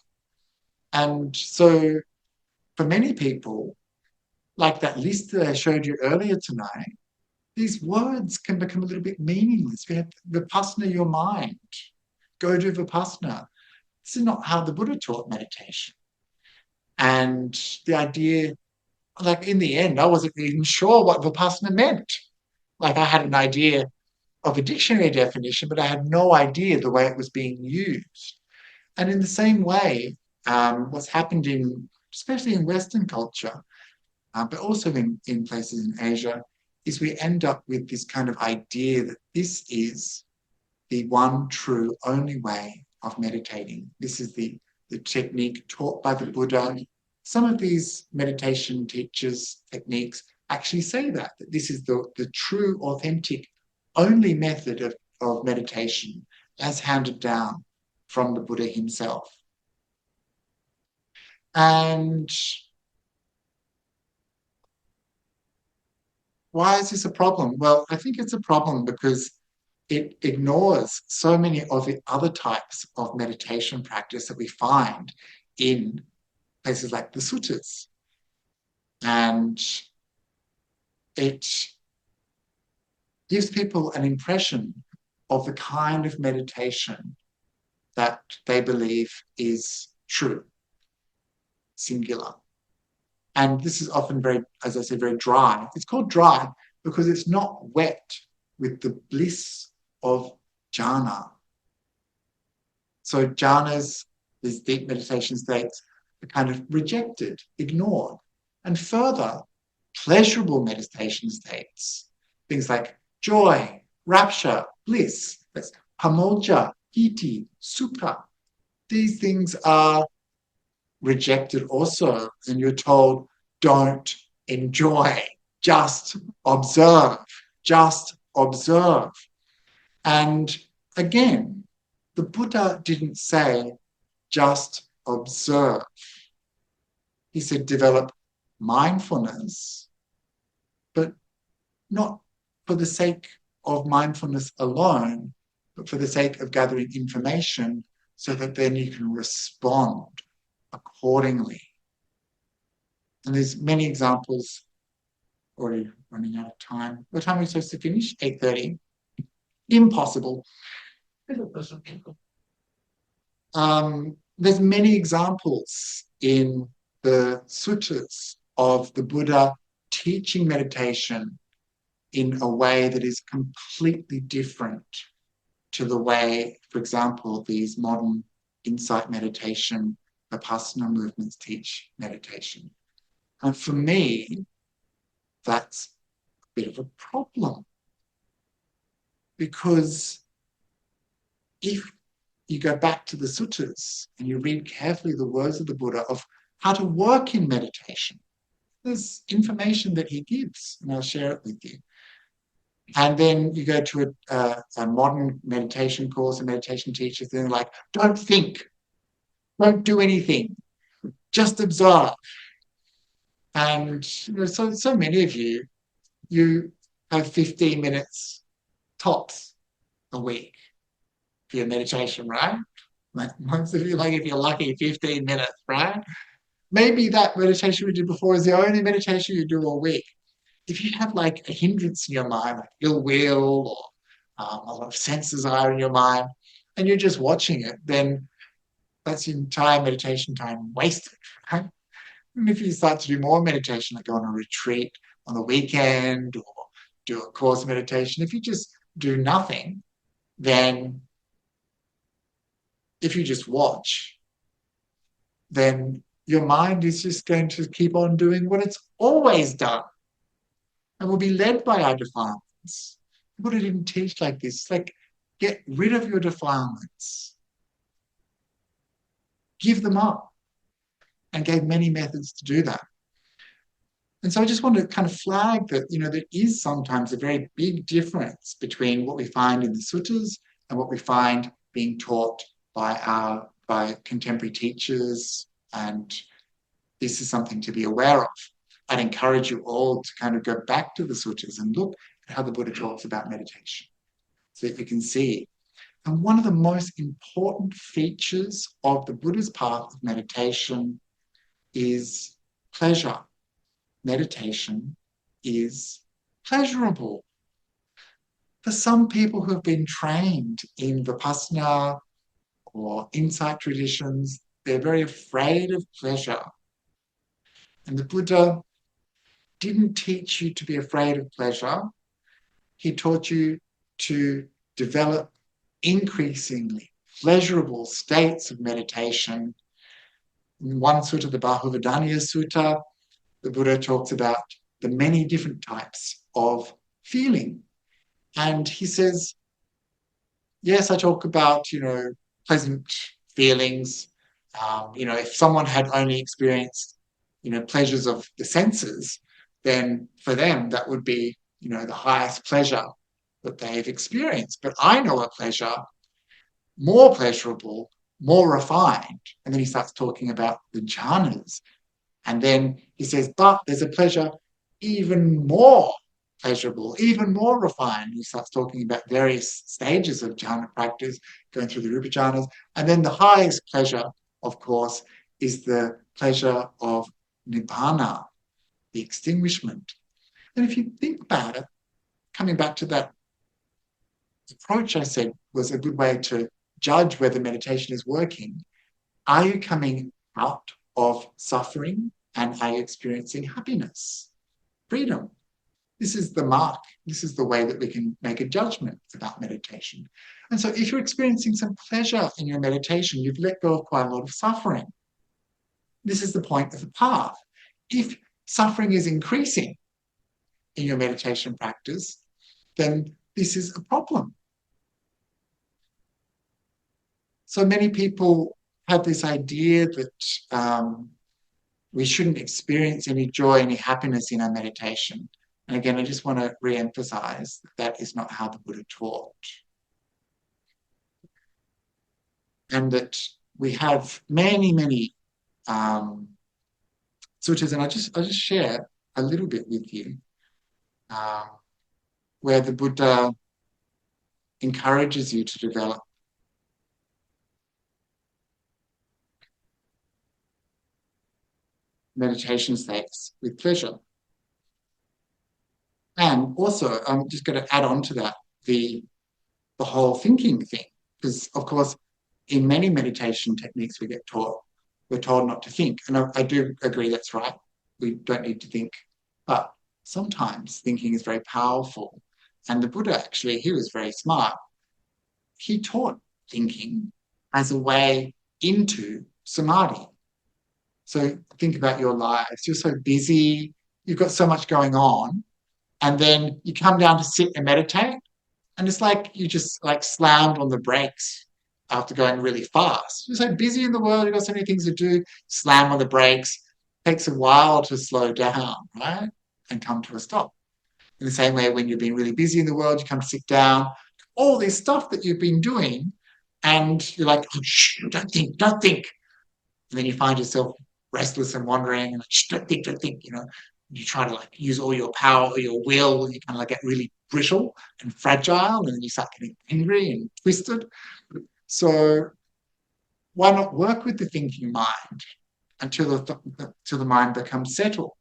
And so for many people, like that list that I showed you earlier tonight, these words can become a little bit meaningless. We have vipassana your mind. Go do vipassana. This is not how the Buddha taught meditation. And the idea, like in the end, I wasn't even sure what vipassana meant. Like I had an idea of a dictionary definition, but I had no idea the way it was being used. And in the same way, what's happened especially in Western culture, but also in places in Asia, is we end up with this kind of idea that this is the one true only way of meditating. This is the technique taught by the Buddha. Some of these meditation teachers' techniques actually say that this is the true, authentic, only method of meditation as handed down from the Buddha himself. And why is this a problem? Well, I think it's a problem because it ignores so many of the other types of meditation practice that we find in places like the suttas. And it gives people an impression of the kind of meditation that they believe is true, singular. And this is often very, as I said, very dry. It's called dry because it's not wet with the bliss of jhana. So jhanas, these deep meditation states, are kind of rejected, ignored. And further, pleasurable meditation states, things like joy, rapture, bliss, that's pamodja, piti, sukha. These things are rejected also, and you're told, don't enjoy, just observe, just observe. And again, the Buddha didn't say, just observe. He said, develop mindfulness, but not for the sake of mindfulness alone, but for the sake of gathering information so that then you can respond accordingly. And there's many examples, already running out of time. What time are we supposed to finish? 8:30. Impossible. There's many examples in the suttas of the Buddha teaching meditation in a way that is completely different to the way, for example, these modern insight meditation, Vipassana movements teach meditation. And for me, that's a bit of a problem. Because if you go back to the suttas and you read carefully the words of the Buddha of how to work in meditation, there's information that he gives, and I'll share it with you. And then you go to a modern meditation course and meditation teachers, and they're like, don't think, don't do anything, just observe. And so many of you have 15 minutes tops a week for your meditation, right? Like most of you, like if you're lucky, 15 minutes, right? Maybe that meditation we did before is the only meditation you do all week. If you have like a hindrance in your mind, like ill will or a lot of sense desire in your mind, and you're just watching it, then that's your entire meditation time wasted, right? And if you start to do more meditation, like go on a retreat on the weekend or do a course meditation, if you just do nothing, then if you just watch, then your mind is just going to keep on doing what it's always done and will be led by our defilements. The Buddha didn't teach like this. It's like, get rid of your defilements. Give them up. And gave many methods to do that. And so I just want to kind of flag that, there is sometimes a very big difference between what we find in the suttas and what we find being taught by contemporary teachers, and this is something to be aware of. I'd encourage you all to kind of go back to the suttas and look at how the Buddha talks about meditation so that you can see. And one of the most important features of the Buddha's path of meditation is pleasure. Meditation is pleasurable. For some people who have been trained in Vipassana or insight traditions, they're very afraid of pleasure. And the Buddha didn't teach you to be afraid of pleasure. He taught you to develop increasingly pleasurable states of meditation. In one sutta, the Bahuvadanya Sutta, the Buddha talks about the many different types of feeling. And he says, yes, I talk about, pleasant feelings. If someone had only experienced, pleasures of the senses, then for them, that would be, the highest pleasure that they've experienced. But I know a pleasure more pleasurable, more refined. And then he starts talking about the jhanas. And then he says, but there's a pleasure even more pleasurable, even more refined. He starts talking about various stages of jhana practice, going through the rupa jhanas. And then the highest pleasure, of course, is the pleasure of nibbana, the extinguishment. And if you think about it, coming back to that approach I said was a good way to judge whether meditation is working. Are you coming out of suffering and are you experiencing happiness, freedom? This is the mark. This is the way that we can make a judgment about meditation. And so if you're experiencing some pleasure in your meditation, you've let go of quite a lot of suffering. This is the point of the path. If suffering is increasing in your meditation practice, then this is a problem. So many people have this idea that we shouldn't experience any joy, any happiness in our meditation. And again, I just want to re-emphasize that is not how the Buddha taught. And that we have many, many sutras, and I'll just share a little bit with you, where the Buddha encourages you to develop meditation states with pleasure. And also, I'm just going to add on to that the whole thinking thing, because of course, in many meditation techniques we get taught, we're told not to think. And I do agree that's right. We don't need to think. But sometimes thinking is very powerful. And the Buddha, actually, he was very smart. He taught thinking as a way into samadhi. So think about your lives. You're so busy, you've got so much going on, and then you come down to sit and meditate, and it's like you just like slammed on the brakes after going really fast. You're so busy in the world, you've got so many things to do, slam on the brakes. It takes a while to slow down, right? And come to a stop. In the same way, when you've been really busy in the world, you come to sit down, all this stuff that you've been doing, and you're like, oh, shh, don't think, don't think. And then you find yourself restless and wandering, and like, shh, don't think, you know. You try to like use all your power or your will, you kind of like get really brittle and fragile, and then you start getting angry and twisted. So why not work with the thinking mind until the mind becomes settled?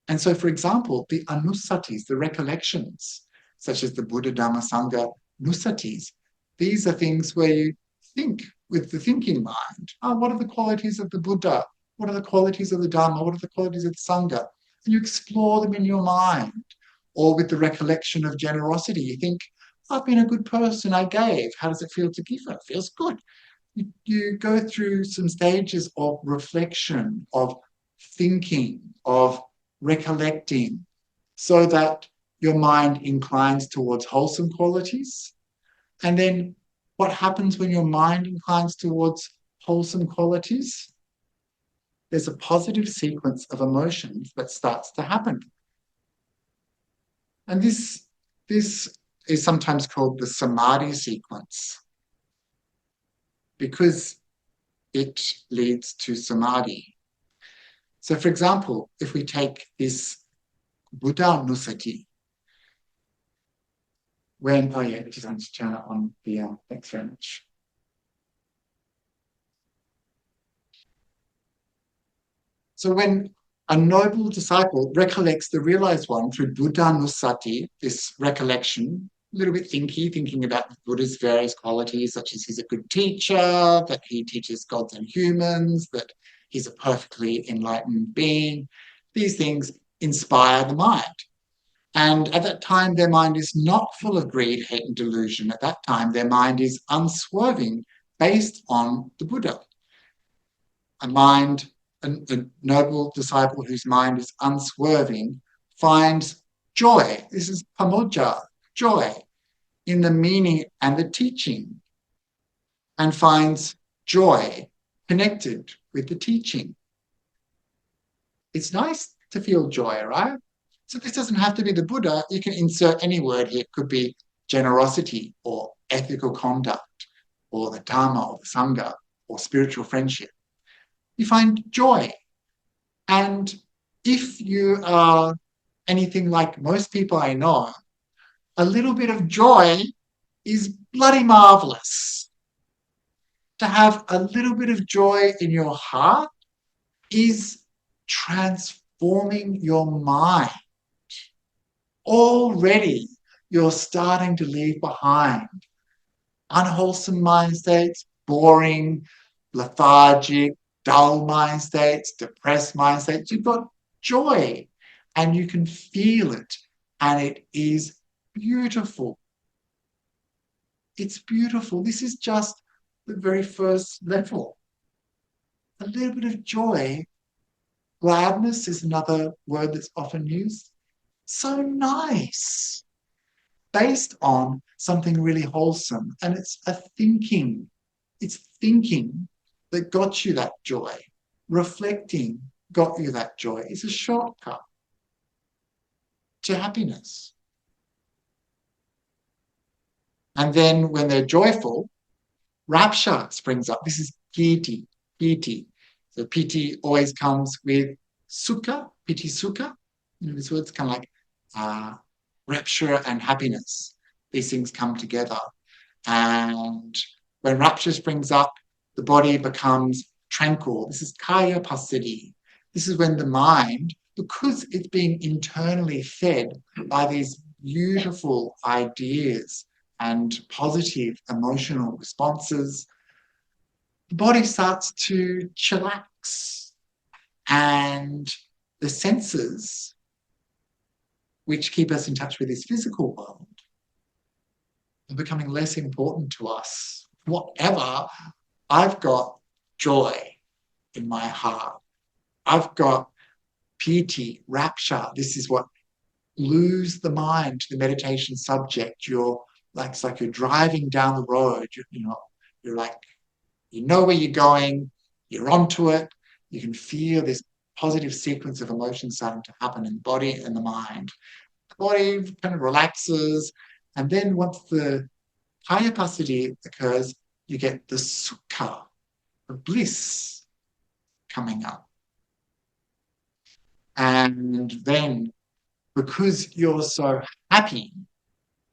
And so, for example, the anusatis, the recollections, such as the Buddha Dhamma Sangha nusatis, these are things where you think with the thinking mind. Oh, what are the qualities of the Buddha? What are the qualities of the Dhamma? What are the qualities of the Sangha? And you explore them in your mind. Or with the recollection of generosity, you think, I've been a good person, I gave. How does it feel to give? It feels good. You go through some stages of reflection, of thinking, of recollecting, so that your mind inclines towards wholesome qualities. And then what happens when your mind inclines towards wholesome qualities? There's a positive sequence of emotions that starts to happen. And this is sometimes called the samadhi sequence, because it leads to samadhi. So, for example, if we take this Buddha Nusati, just going to turn it on the, thanks very much. So when a noble disciple recollects the realized one through Buddha Nusati, this recollection, a little bit thinking about Buddha's various qualities, such as he's a good teacher, that he teaches gods and humans, that he's a perfectly enlightened being. These things inspire the mind. And at that time, their mind is not full of greed, hate, and delusion. At that time, their mind is unswerving, based on the Buddha. A noble disciple whose mind is unswerving finds joy. This is pamojja, joy, in the meaning and the teaching, and finds joy connected with the teaching. It's nice to feel joy, right? So this doesn't have to be the Buddha. You can insert any word here. It could be generosity or ethical conduct or the Dharma or the Sangha or spiritual friendship. You find joy. And if you are anything like most people I know, a little bit of joy is bloody marvelous. To have a little bit of joy in your heart is transforming your mind. Already, you're starting to leave behind unwholesome mind states, boring, lethargic, dull mind states, depressed mind states. You've got joy and you can feel it, and it is beautiful. It's beautiful. This is just the very first level. A little bit of joy. Gladness is another word that's often used. So nice. Based on something really wholesome. And it's thinking that got you that joy. Reflecting got you that joy. It's a shortcut to happiness. And then when they're joyful, rapture springs up. This is piti. So piti always comes with sukha, piti sukha. This word's kind of like rapture and happiness. These things come together. And when rapture springs up, the body becomes tranquil. This is kaya passaddhi. This is when the mind, because it's being internally fed by these beautiful ideas and positive emotional responses, the body starts to chillax, and the senses which keep us in touch with this physical world, are becoming less important to us. Whatever, I've got joy in my heart. I've got piety, rapture. This is what lose the mind to the meditation subject. You're like, it's like you're driving down the road. You're like, you know where you're going, you're onto it, you can feel this positive sequence of emotions starting to happen in the body and the mind. The body kind of relaxes, and then once the higher passaddhi occurs, you get the sukha, the bliss coming up. And then, because you're so happy,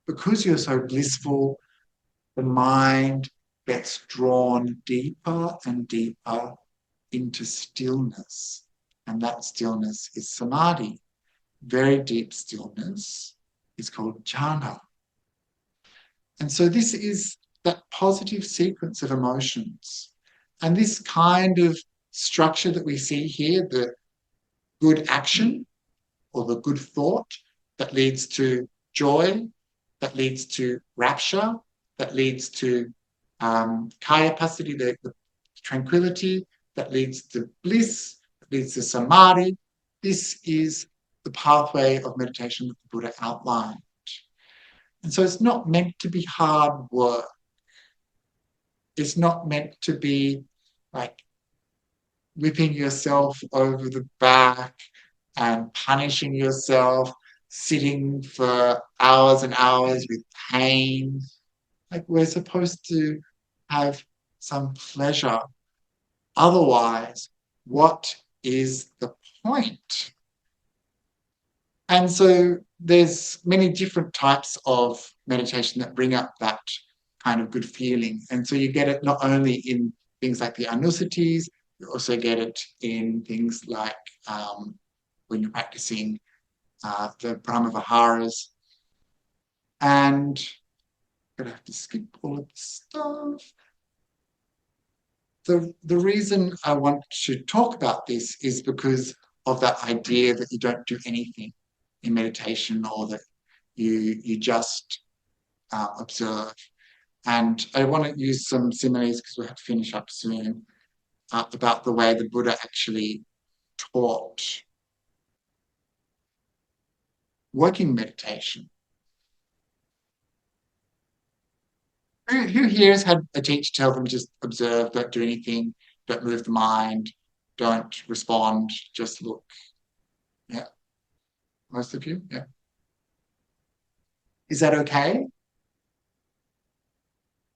because you're so blissful, the mind gets drawn deeper and deeper into stillness. And that stillness is samadhi. Very deep stillness is called jhana. And so this is that positive sequence of emotions. And this kind of structure that we see here, the good action or the good thought that leads to joy, that leads to rapture, that leads to kaya passaddhi, the tranquility, that leads to bliss, that leads to samadhi. This is the pathway of meditation that the Buddha outlined. And so it's not meant to be hard work. It's not meant to be like whipping yourself over the back and punishing yourself, sitting for hours and hours with pain. Like, we're supposed to have some pleasure. Otherwise, what is the point? And so there's many different types of meditation that bring up that kind of good feeling. And so you get it not only in things like the anusatis, you also get it in things like when you're practicing the Brahma Viharas. And I'm going to have to skip all of this stuff. The reason I want to talk about this is because of that idea that you don't do anything in meditation, or that you just observe. And I want to use some similes, because we have to finish up soon, about the way the Buddha actually taught working meditation. Who here has had a teacher tell them just observe, don't do anything, don't move the mind, don't respond, just look? Yeah. Most of you? Yeah. Is that okay?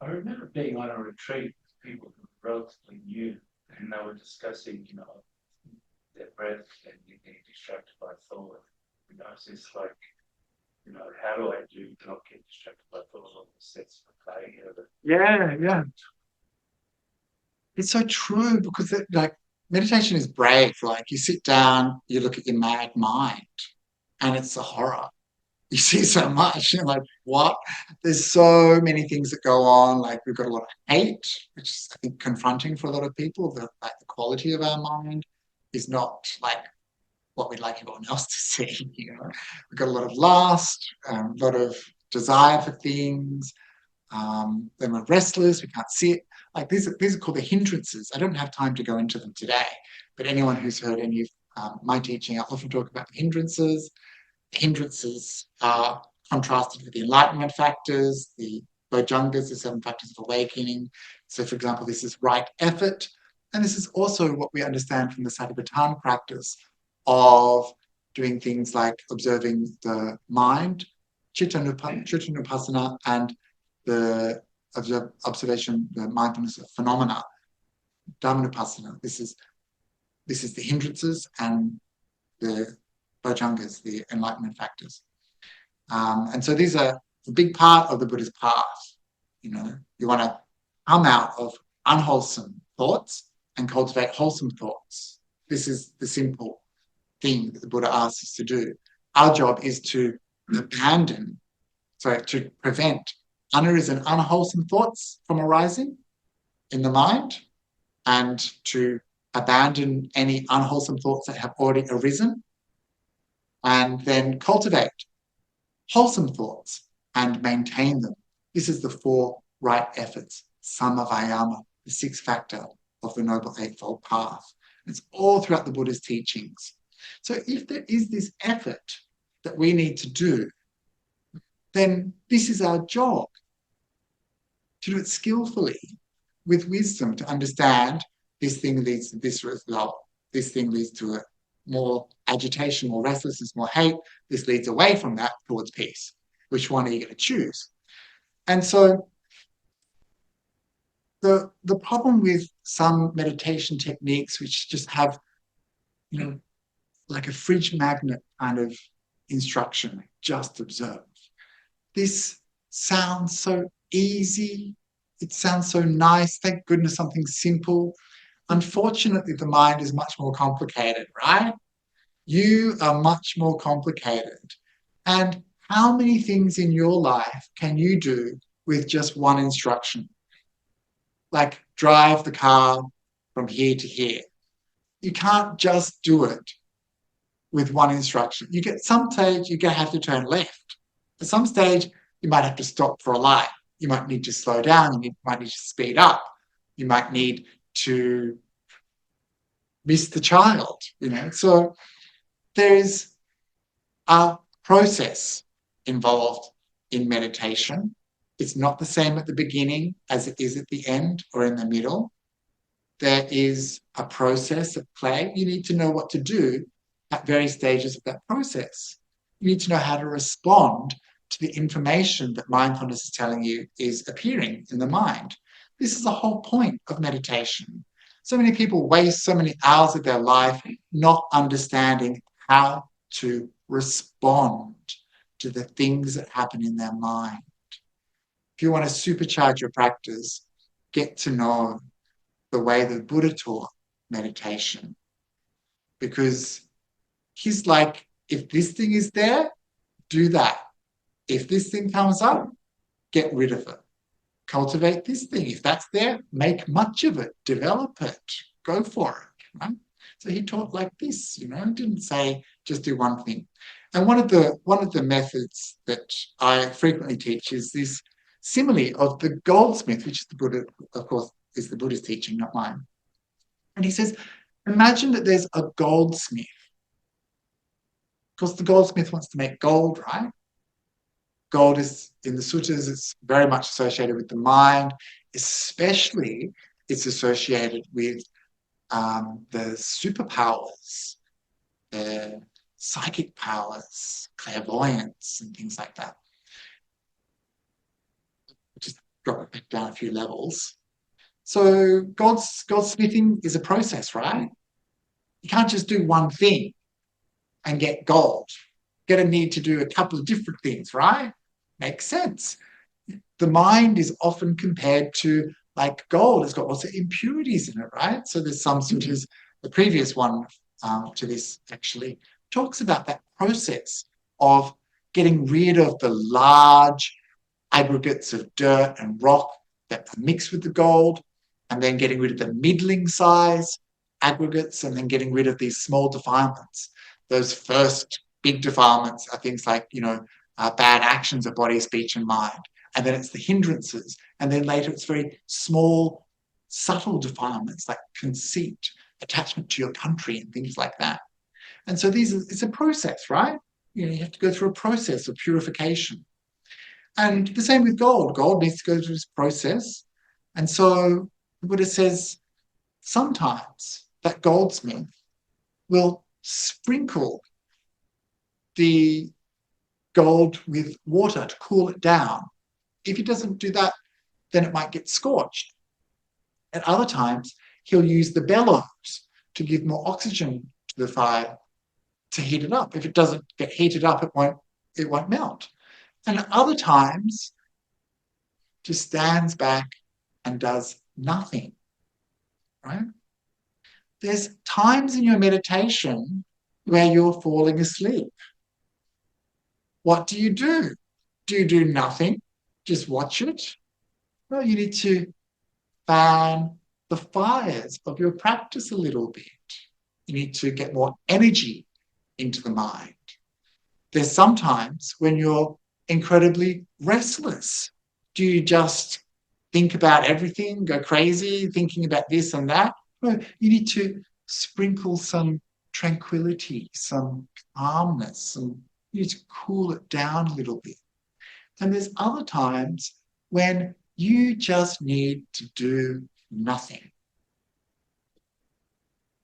I remember being on a retreat with people who were relatively new, and they were discussing, their breath and getting distracted by thought. It's just like, how do I do not get distracted by thought on the sets of play? Yeah. It's so true, because meditation is brave. Like, you sit down, you look at your mad mind, and it's a horror. You see so much, you're like, what? There's so many things that go on. Like, we've got a lot of hate, which is, I think, confronting for a lot of people. The quality of our mind is not like what we'd like everyone else to see. We've got a lot of lust, a lot of desire for things. Then we're restless, we can't sit. Like, these are called the hindrances. I don't have time to go into them today, but anyone who's heard any of my teaching, I often talk about the hindrances. The hindrances are contrasted with the enlightenment factors, the bojjhangas, the 7 factors of awakening. So, for example, this is right effort. And this is also what we understand from the Satipatthana practice of doing things like observing the mind, chittanupassana, and the observation, the mindfulness of phenomena, dhammanupassana. This is the hindrances, and the bojjhangas, the enlightenment factors. And so these are a big part of the Buddha's path. You want to come out of unwholesome thoughts and cultivate wholesome thoughts. This is the simple thing that the Buddha asks us to do. Our job is to to prevent unarisen, unwholesome thoughts from arising in the mind, and to abandon any unwholesome thoughts that have already arisen. and then cultivate wholesome thoughts and maintain them. This is the 4 right efforts, Sama Vayama, the 6th factor of the Noble Eightfold Path. It's all throughout the Buddha's teachings. So if there is this effort that we need to do, then this is our job, to do it skillfully, with wisdom, to understand this thing leads to this result, this thing leads to a more agitation, more restlessness, more hate, this leads away from that towards peace. Which one are you going to choose? And so the problem with some meditation techniques which just have, like a fridge magnet kind of instruction, just observe. This sounds so easy. It sounds so nice. Thank goodness something simple. Unfortunately, the mind is much more complicated, right? You are much more complicated. And how many things in your life can you do with just one instruction? Like drive the car from here to here. You can't just do it with one instruction. You get some stage, you're going to have to turn left. At some stage, you might have to stop for a light. You might need to slow down. You might need to speed up. You might need to miss the child, So there is a process involved in meditation. It's not the same at the beginning as it is at the end or in the middle. There is a process at play. You need to know what to do at various stages of that process. You need to know how to respond to the information that mindfulness is telling you is appearing in the mind. This is the whole point of meditation. So many people waste so many hours of their life not understanding how to respond to the things that happen in their mind. If you want to supercharge your practice, get to know the way the Buddha taught meditation. Because he's like, if this thing is there, do that. If this thing comes up, get rid of it. Cultivate this thing. If that's there, make much of it, develop it, go for it. Right? So he taught like this, didn't say just do one thing. And one of the methods that I frequently teach is this simile of the goldsmith, which is the Buddha, of course, is the Buddha's teaching, not mine. And he says, imagine that there's a goldsmith. Of course, the goldsmith wants to make gold, right? Gold is, in the sutras, it's very much associated with the mind, especially it's associated with the superpowers, the psychic powers, clairvoyance, and things like that. Just drop it back down a few levels. So goldsmithing is a process, right? You can't just do one thing and get gold. You're going to need to do a couple of different things, right? Makes sense. The mind is often compared to like gold. It's got lots of impurities in it, right? So there's some sutras, the previous one to this actually talks about that process of getting rid of the large aggregates of dirt and rock that are mixed with the gold, and then getting rid of the middling size aggregates, and then getting rid of these small defilements. Those first big defilements are things like, bad actions of body, speech, and mind. And then it's the hindrances. And then later it's very small, subtle defilements like conceit, attachment to your country, and things like that. And so it's a process, right? You have to go through a process of purification. And the same with gold. Gold needs to go through this process. And so the Buddha says sometimes that goldsmith will sprinkle the gold with water to cool it down. If he doesn't do that, then it might get scorched. At other times, he'll use the bellows to give more oxygen to the fire to heat it up. If it doesn't get heated up, it won't melt. And at other times, just stands back and does nothing, right? There's times in your meditation where you're falling asleep. What do you do? Do you do nothing? Just watch it? No, you need to fan the fires of your practice a little bit. You need to get more energy into the mind. there's sometimes when you're incredibly restless. Do you just think about everything, go crazy, thinking about this and that? No, you need to sprinkle some tranquility, some calmness, you need to cool it down a little bit. And there's other times when you just need to do nothing.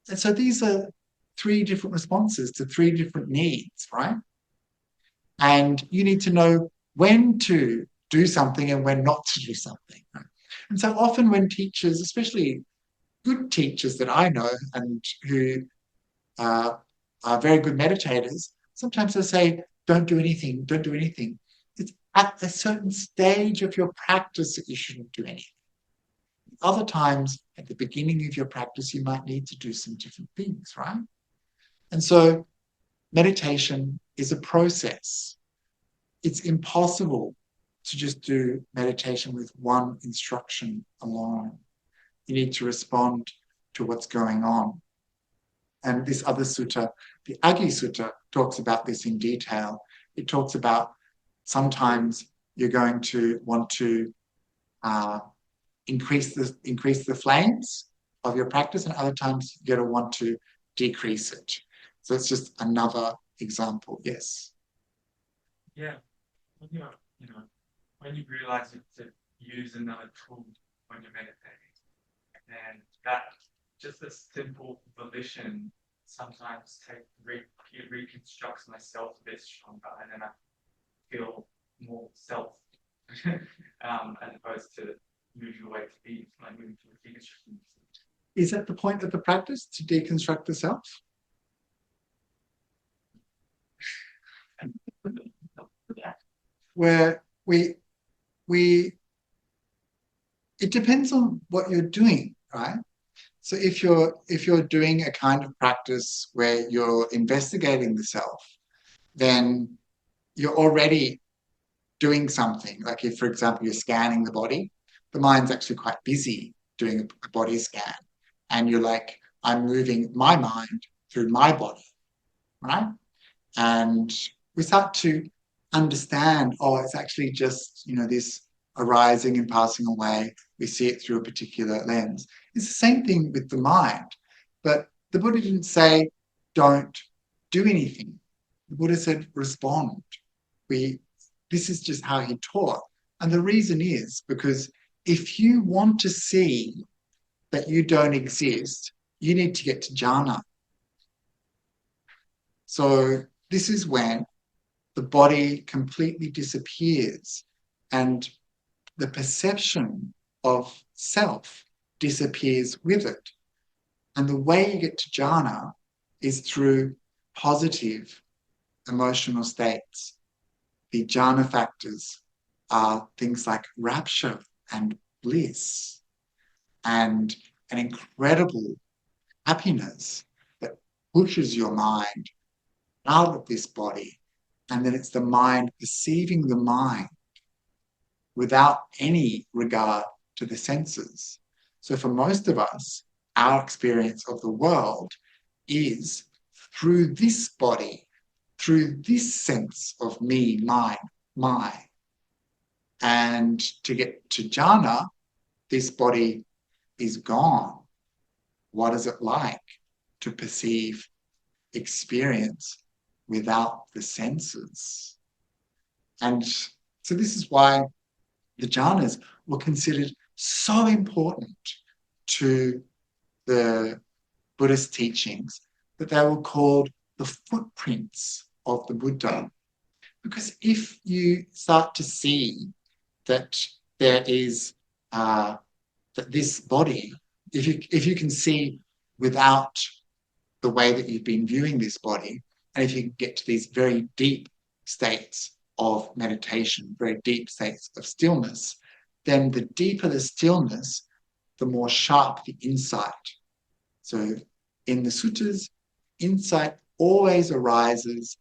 And so these are three different responses to three different needs, right? And you need to know when to do something and when not to do something. Right? And so often when teachers, especially good teachers that I know and who are very good meditators, sometimes they'll say, don't do anything, don't do anything. It's at a certain stage of your practice that you shouldn't do anything. Other times, at the beginning of your practice, you might need to do some different things, right? And so meditation is a process. It's impossible to just do meditation with one instruction alone. You need to respond to what's going on. And this other sutta, the Agi Sutta, talks about this in detail. It talks about sometimes you're going to want to increase the flames of your practice, and other times you're going to want to decrease it. So it's just another example. Yes. Yeah. When when you realize to use another tool when you're meditating, and that just a simple volition sometimes reconstructs myself a bit stronger, and then I feel more self as opposed to usual way to be, like moving to the deconstruction. Is that the point of the practice, to deconstruct the self? Where it depends on what you're doing, right? So if you're doing a kind of practice where you're investigating the self, then you're already doing something. Like if, for example, you're scanning the body, the mind's actually quite busy doing a body scan. And you're like, I'm moving my mind through my body, right? And we start to understand, oh, it's actually just, this arising and passing away. We see it through a particular lens. It's the same thing with the mind. But the Buddha didn't say, don't do anything. The Buddha said, respond. This is just how he taught. And the reason is because if you want to see that you don't exist, you need to get to jhana. So this is when the body completely disappears and the perception of self disappears with it. And the way you get to jhana is through positive emotional states. The jhana factors are things like rapture and bliss and an incredible happiness that pushes your mind out of this body. And then it's the mind perceiving the mind without any regard to the senses. So for most of us, our experience of the world is through this body, through this sense of me, mine, my. And to get to jhana, this body is gone. What is it like to perceive experience without the senses? And so this is why the jhanas were considered so important to the Buddhist teachings that they were called the footprints of the Buddha. Because if you start to see that there is that this body, if you can see without the way that you've been viewing this body, and if you can get to these very deep states of meditation, very deep states of stillness, then the deeper the stillness, the more sharp the insight. So in the suttas, insight always arises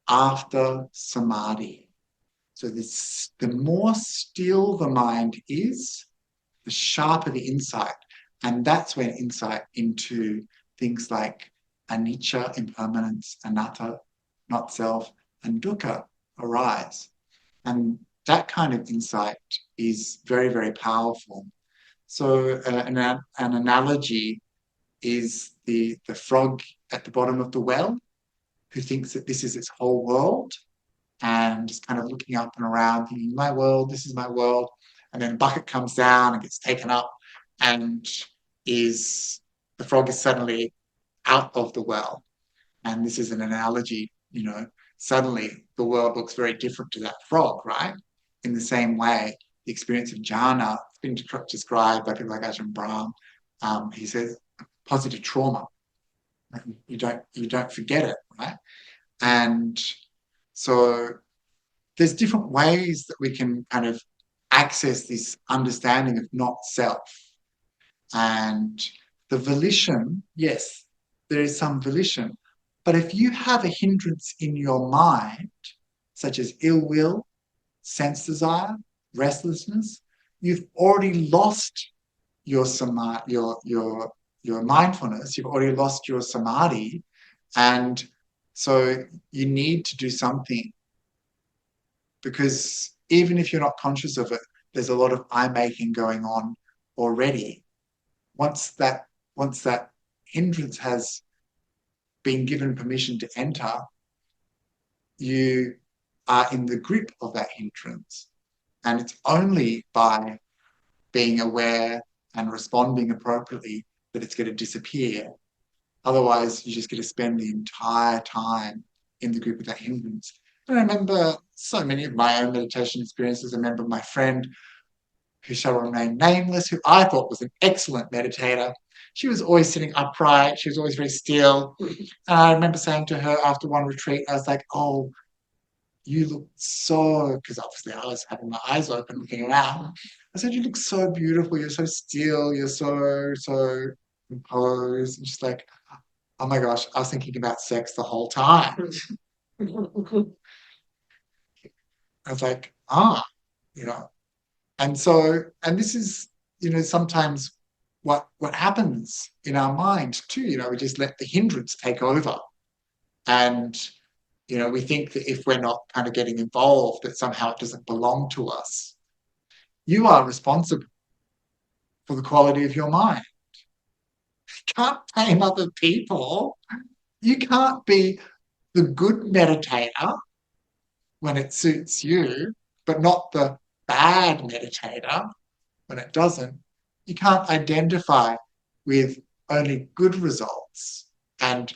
after samadhi. So the more still the mind is, the sharper the insight. And that's when insight into things like anicca, impermanence, anatta, not self, and dukkha arise. And that kind of insight is very, very powerful. So an analogy is the frog at the bottom of the well who thinks that this is its whole world and is kind of looking up and around thinking, my world, this is my world. And then a bucket comes down and gets taken up and the frog is suddenly out of the well. And this is an analogy, suddenly the world looks very different to that frog, right? In the same way, the experience of jhana, it's been described by people like Ajahn Brahm. He says positive trauma. You don't forget it, right? And so there's different ways that we can kind of access this understanding of not self. And the volition, yes, there is some volition. But if you have a hindrance in your mind, such as ill will, sense desire, restlessness, you've already lost your your mindfulness, you've already lost your samadhi, and so you need to do something, because even if you're not conscious of it, there's a lot of I making going on already. Once that hindrance has been given permission to enter, you are in the grip of that hindrance. And it's only by being aware and responding appropriately that it's going to disappear. Otherwise, you're just going to spend the entire time in the grip of that hindrance. And I remember so many of my own meditation experiences. I remember my friend, who shall remain nameless, who I thought was an excellent meditator. She was always sitting upright. She was always very still. And I remember saying to her after one retreat, I was like, oh, you look so, because obviously I was having my eyes open looking around. I said, you look so beautiful. You're so still. You're so composed. And she's like, oh my gosh, I was thinking about sex the whole time. I was like, you know. And so, and this is, sometimes what happens in our mind too. We just let the hindrance take over. And, we think that if we're not kind of getting involved, that somehow it doesn't belong to us. You are responsible for the quality of your mind. You can't blame other people. You can't be the good meditator when it suits you, but not the bad meditator when it doesn't. You can't identify with only good results and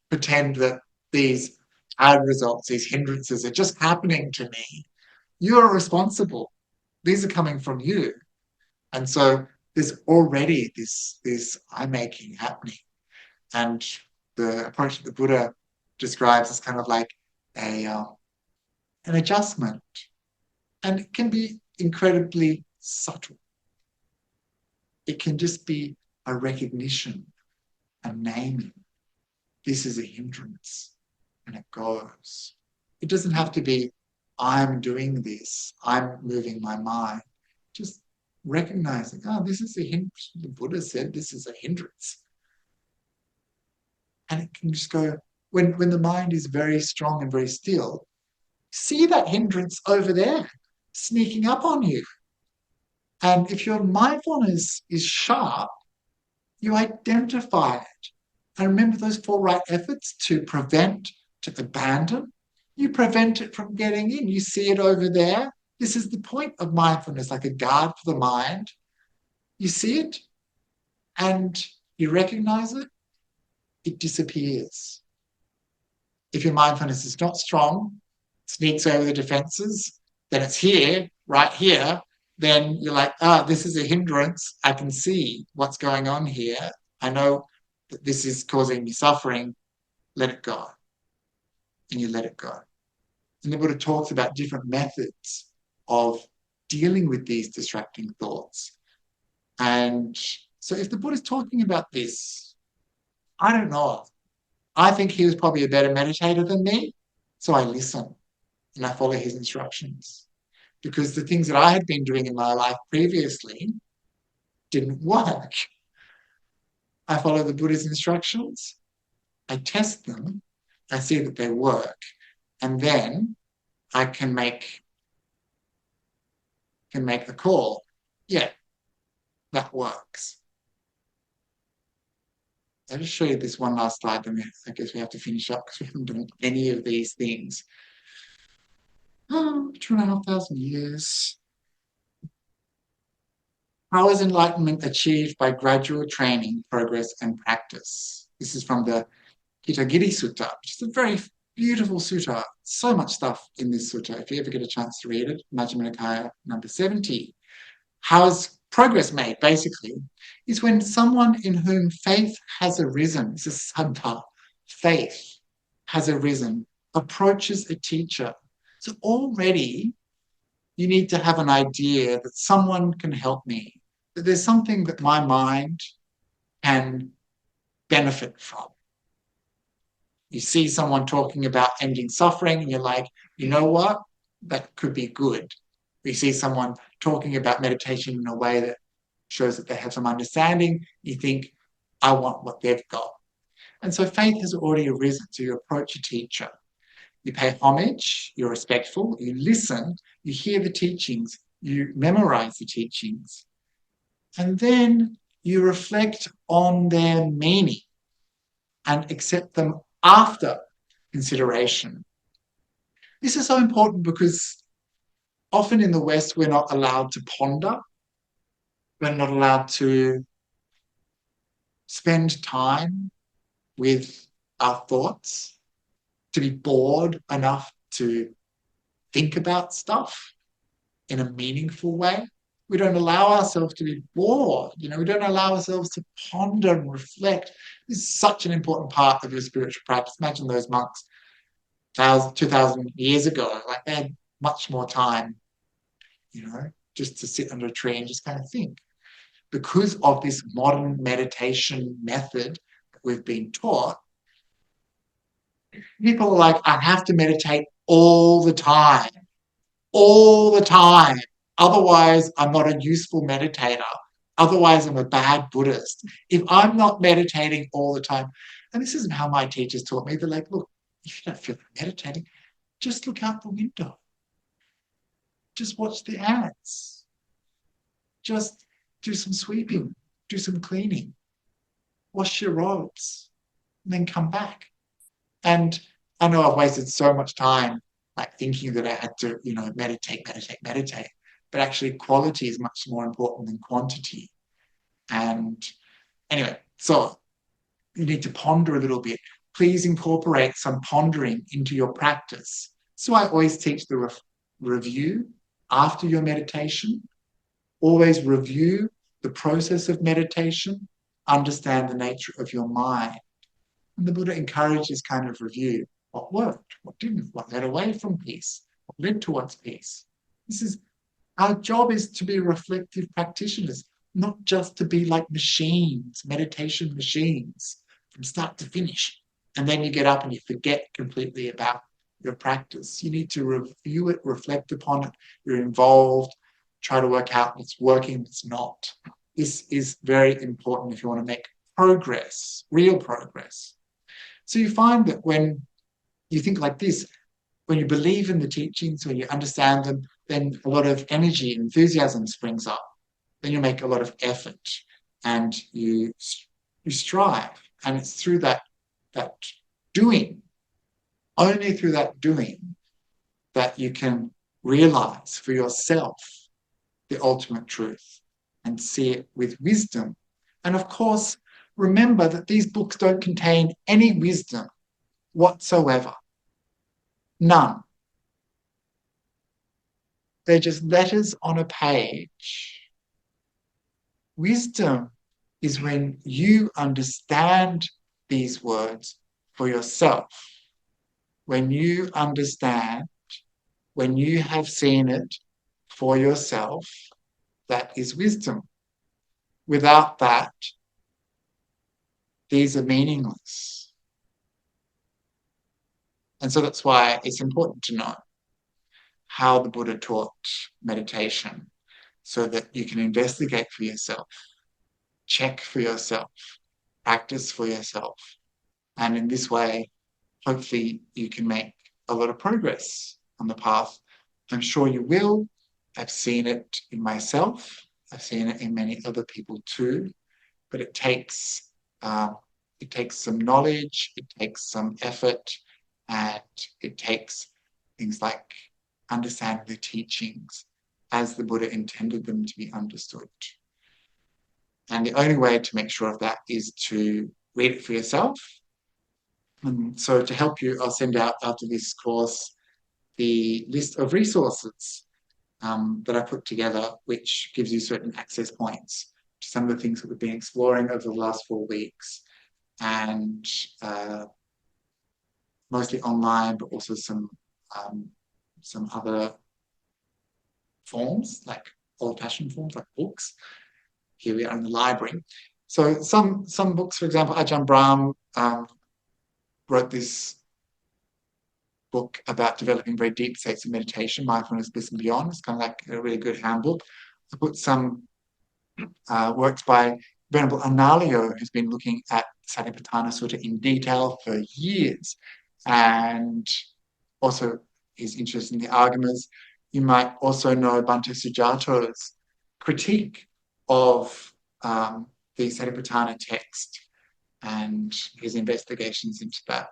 pretend that these bad results, these hindrances are just happening to me. You are responsible. These are coming from you. And so there's already this I-making happening. And the approach that the Buddha describes as kind of like an adjustment. And it can be incredibly subtle. It can just be a recognition, a naming. This is a hindrance, and it goes. It doesn't have to be, I'm doing this, I'm moving my mind. Just recognizing, this is a hindrance. The Buddha said this is a hindrance. And it can just go, when the mind is very strong and very still, see that hindrance over there sneaking up on you. And if your mindfulness is sharp, you identify it. And remember those 4 right efforts: to prevent, to abandon. You prevent it from getting in. You see it over there. This is the point of mindfulness, like a guard for the mind. You see it and you recognize it, it disappears. If your mindfulness is not strong, sneaks over the defenses, then it's here, right here, then you're like, this is a hindrance. I can see what's going on here. I know that this is causing me suffering. Let it go. And you let it go. And the Buddha talks about different methods of dealing with these distracting thoughts. And so if the Buddha's talking about this, I don't know. I think he was probably a better meditator than me. So I listen and I follow his instructions. Because the things that I had been doing in my life previously didn't work. I follow the Buddha's instructions, I test them, I see that they work, and then I can make the call. Yeah, that works. I'll just show you this one last slide, then I guess we have to finish up because we haven't done any of these things. 2,500 years. How is enlightenment achieved? By gradual training, progress, and practice. This is from the Hitagiri Sutta, which is a very beautiful sutta. So much stuff in this sutta. If you ever get a chance to read it, Majjhima Nikaya number 70. How is progress made, basically, is when someone in whom faith has arisen, this is saddha, faith has arisen, approaches a teacher. So already you need to have an idea that someone can help me, that there's something that my mind can benefit from. You see someone talking about ending suffering and you're like, you know what? That could be good. You see someone talking about meditation in a way that shows that they have some understanding. You think, I want what they've got. And so faith has already arisen. So you approach a teacher. You pay homage, you're respectful, you listen, you hear the teachings, you memorize the teachings, and then you reflect on their meaning and accept them after consideration. This is so important because often in the West, we're not allowed to ponder. We're not allowed to spend time with our thoughts, to be bored enough to think about stuff in a meaningful way. We don't allow ourselves to be bored. We don't allow ourselves to ponder and reflect. This is such an important part of your spiritual practice. Imagine those monks 2,000 years ago, like they had much more time, just to sit under a tree and just kind of think. Because of this modern meditation method that we've been taught, people are like, I have to meditate all the time. All the time. Otherwise, I'm not a useful meditator. Otherwise, I'm a bad Buddhist. If I'm not meditating all the time, and this isn't how my teachers taught me, they're like, look, if you don't feel like meditating, just look out the window. Just watch the ants. Just do some sweeping, do some cleaning, wash your robes, and then come back. And I know I've wasted so much time like thinking that I had to, meditate. But actually quality is much more important than quantity. And anyway, so you need to ponder a little bit. Please incorporate some pondering into your practice. So I always teach the review after your meditation. Always review the process of meditation. Understand the nature of your mind. And the Buddha encourages kind of review. What worked? What didn't? What led away from peace? What led towards peace? Our job is to be reflective practitioners, not just to be like machines, meditation machines, from start to finish. And then you get up and you forget completely about your practice. You need to review it, reflect upon it. You're involved, try to work out what's working, what's not. This is very important if you want to make progress, real progress. So you find that when you think like this, when you believe in the teachings, when you understand them, then a lot of energy and enthusiasm springs up. Then you make a lot of effort and you strive. And it's through that doing, only through that doing, that you can realize for yourself the ultimate truth and see it with wisdom. And of course, remember that these books don't contain any wisdom whatsoever. None. They're just letters on a page. Wisdom is when you understand these words for yourself. When you understand, when you have seen it for yourself, that is wisdom. Without that, these are meaningless. And so that's why it's important to know how the Buddha taught meditation so that you can investigate for yourself, check for yourself, practice for yourself. And in this way, hopefully you can make a lot of progress on the path. I'm sure you will. I've seen it in myself. I've seen it in many other people too. But it takes some knowledge, it takes some effort, and it takes things like understanding the teachings as the Buddha intended them to be understood. And the only way to make sure of that is to read it for yourself. And so to help you, I'll send out after this course the list of resources that I put together, which gives you certain access points to some of the things that we've been exploring over the last 4 weeks. And mostly online, but also some other forms, like old-fashioned forms, like books. Here we are in the library. So some books, for example, Ajahn Brahm wrote this book about developing very deep states of meditation, mindfulness, bliss, and beyond. It's kind of like a really good handbook. I put some works by Venerable Analayo, who's been looking at Satipatthana Sutta in detail for years, and also is interested in the Agamas. You might also know Bhante Sujato's critique of the Satipatthana text and his investigations into that.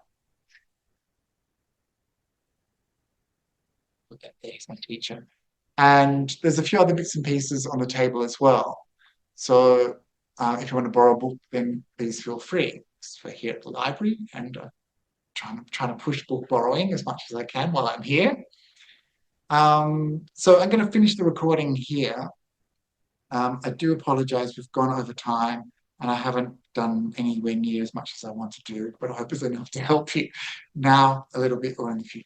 Look at there, he's my teacher. And there's a few other bits and pieces on the table as well. So if you want to borrow a book, then please feel free. We're here at the library, and trying to push book borrowing as much as I can while I'm here. So I'm going to finish the recording here. I do apologize, we've gone over time, and I haven't done anywhere near as much as I want to do, but I hope it's enough to help you now a little bit or in the future.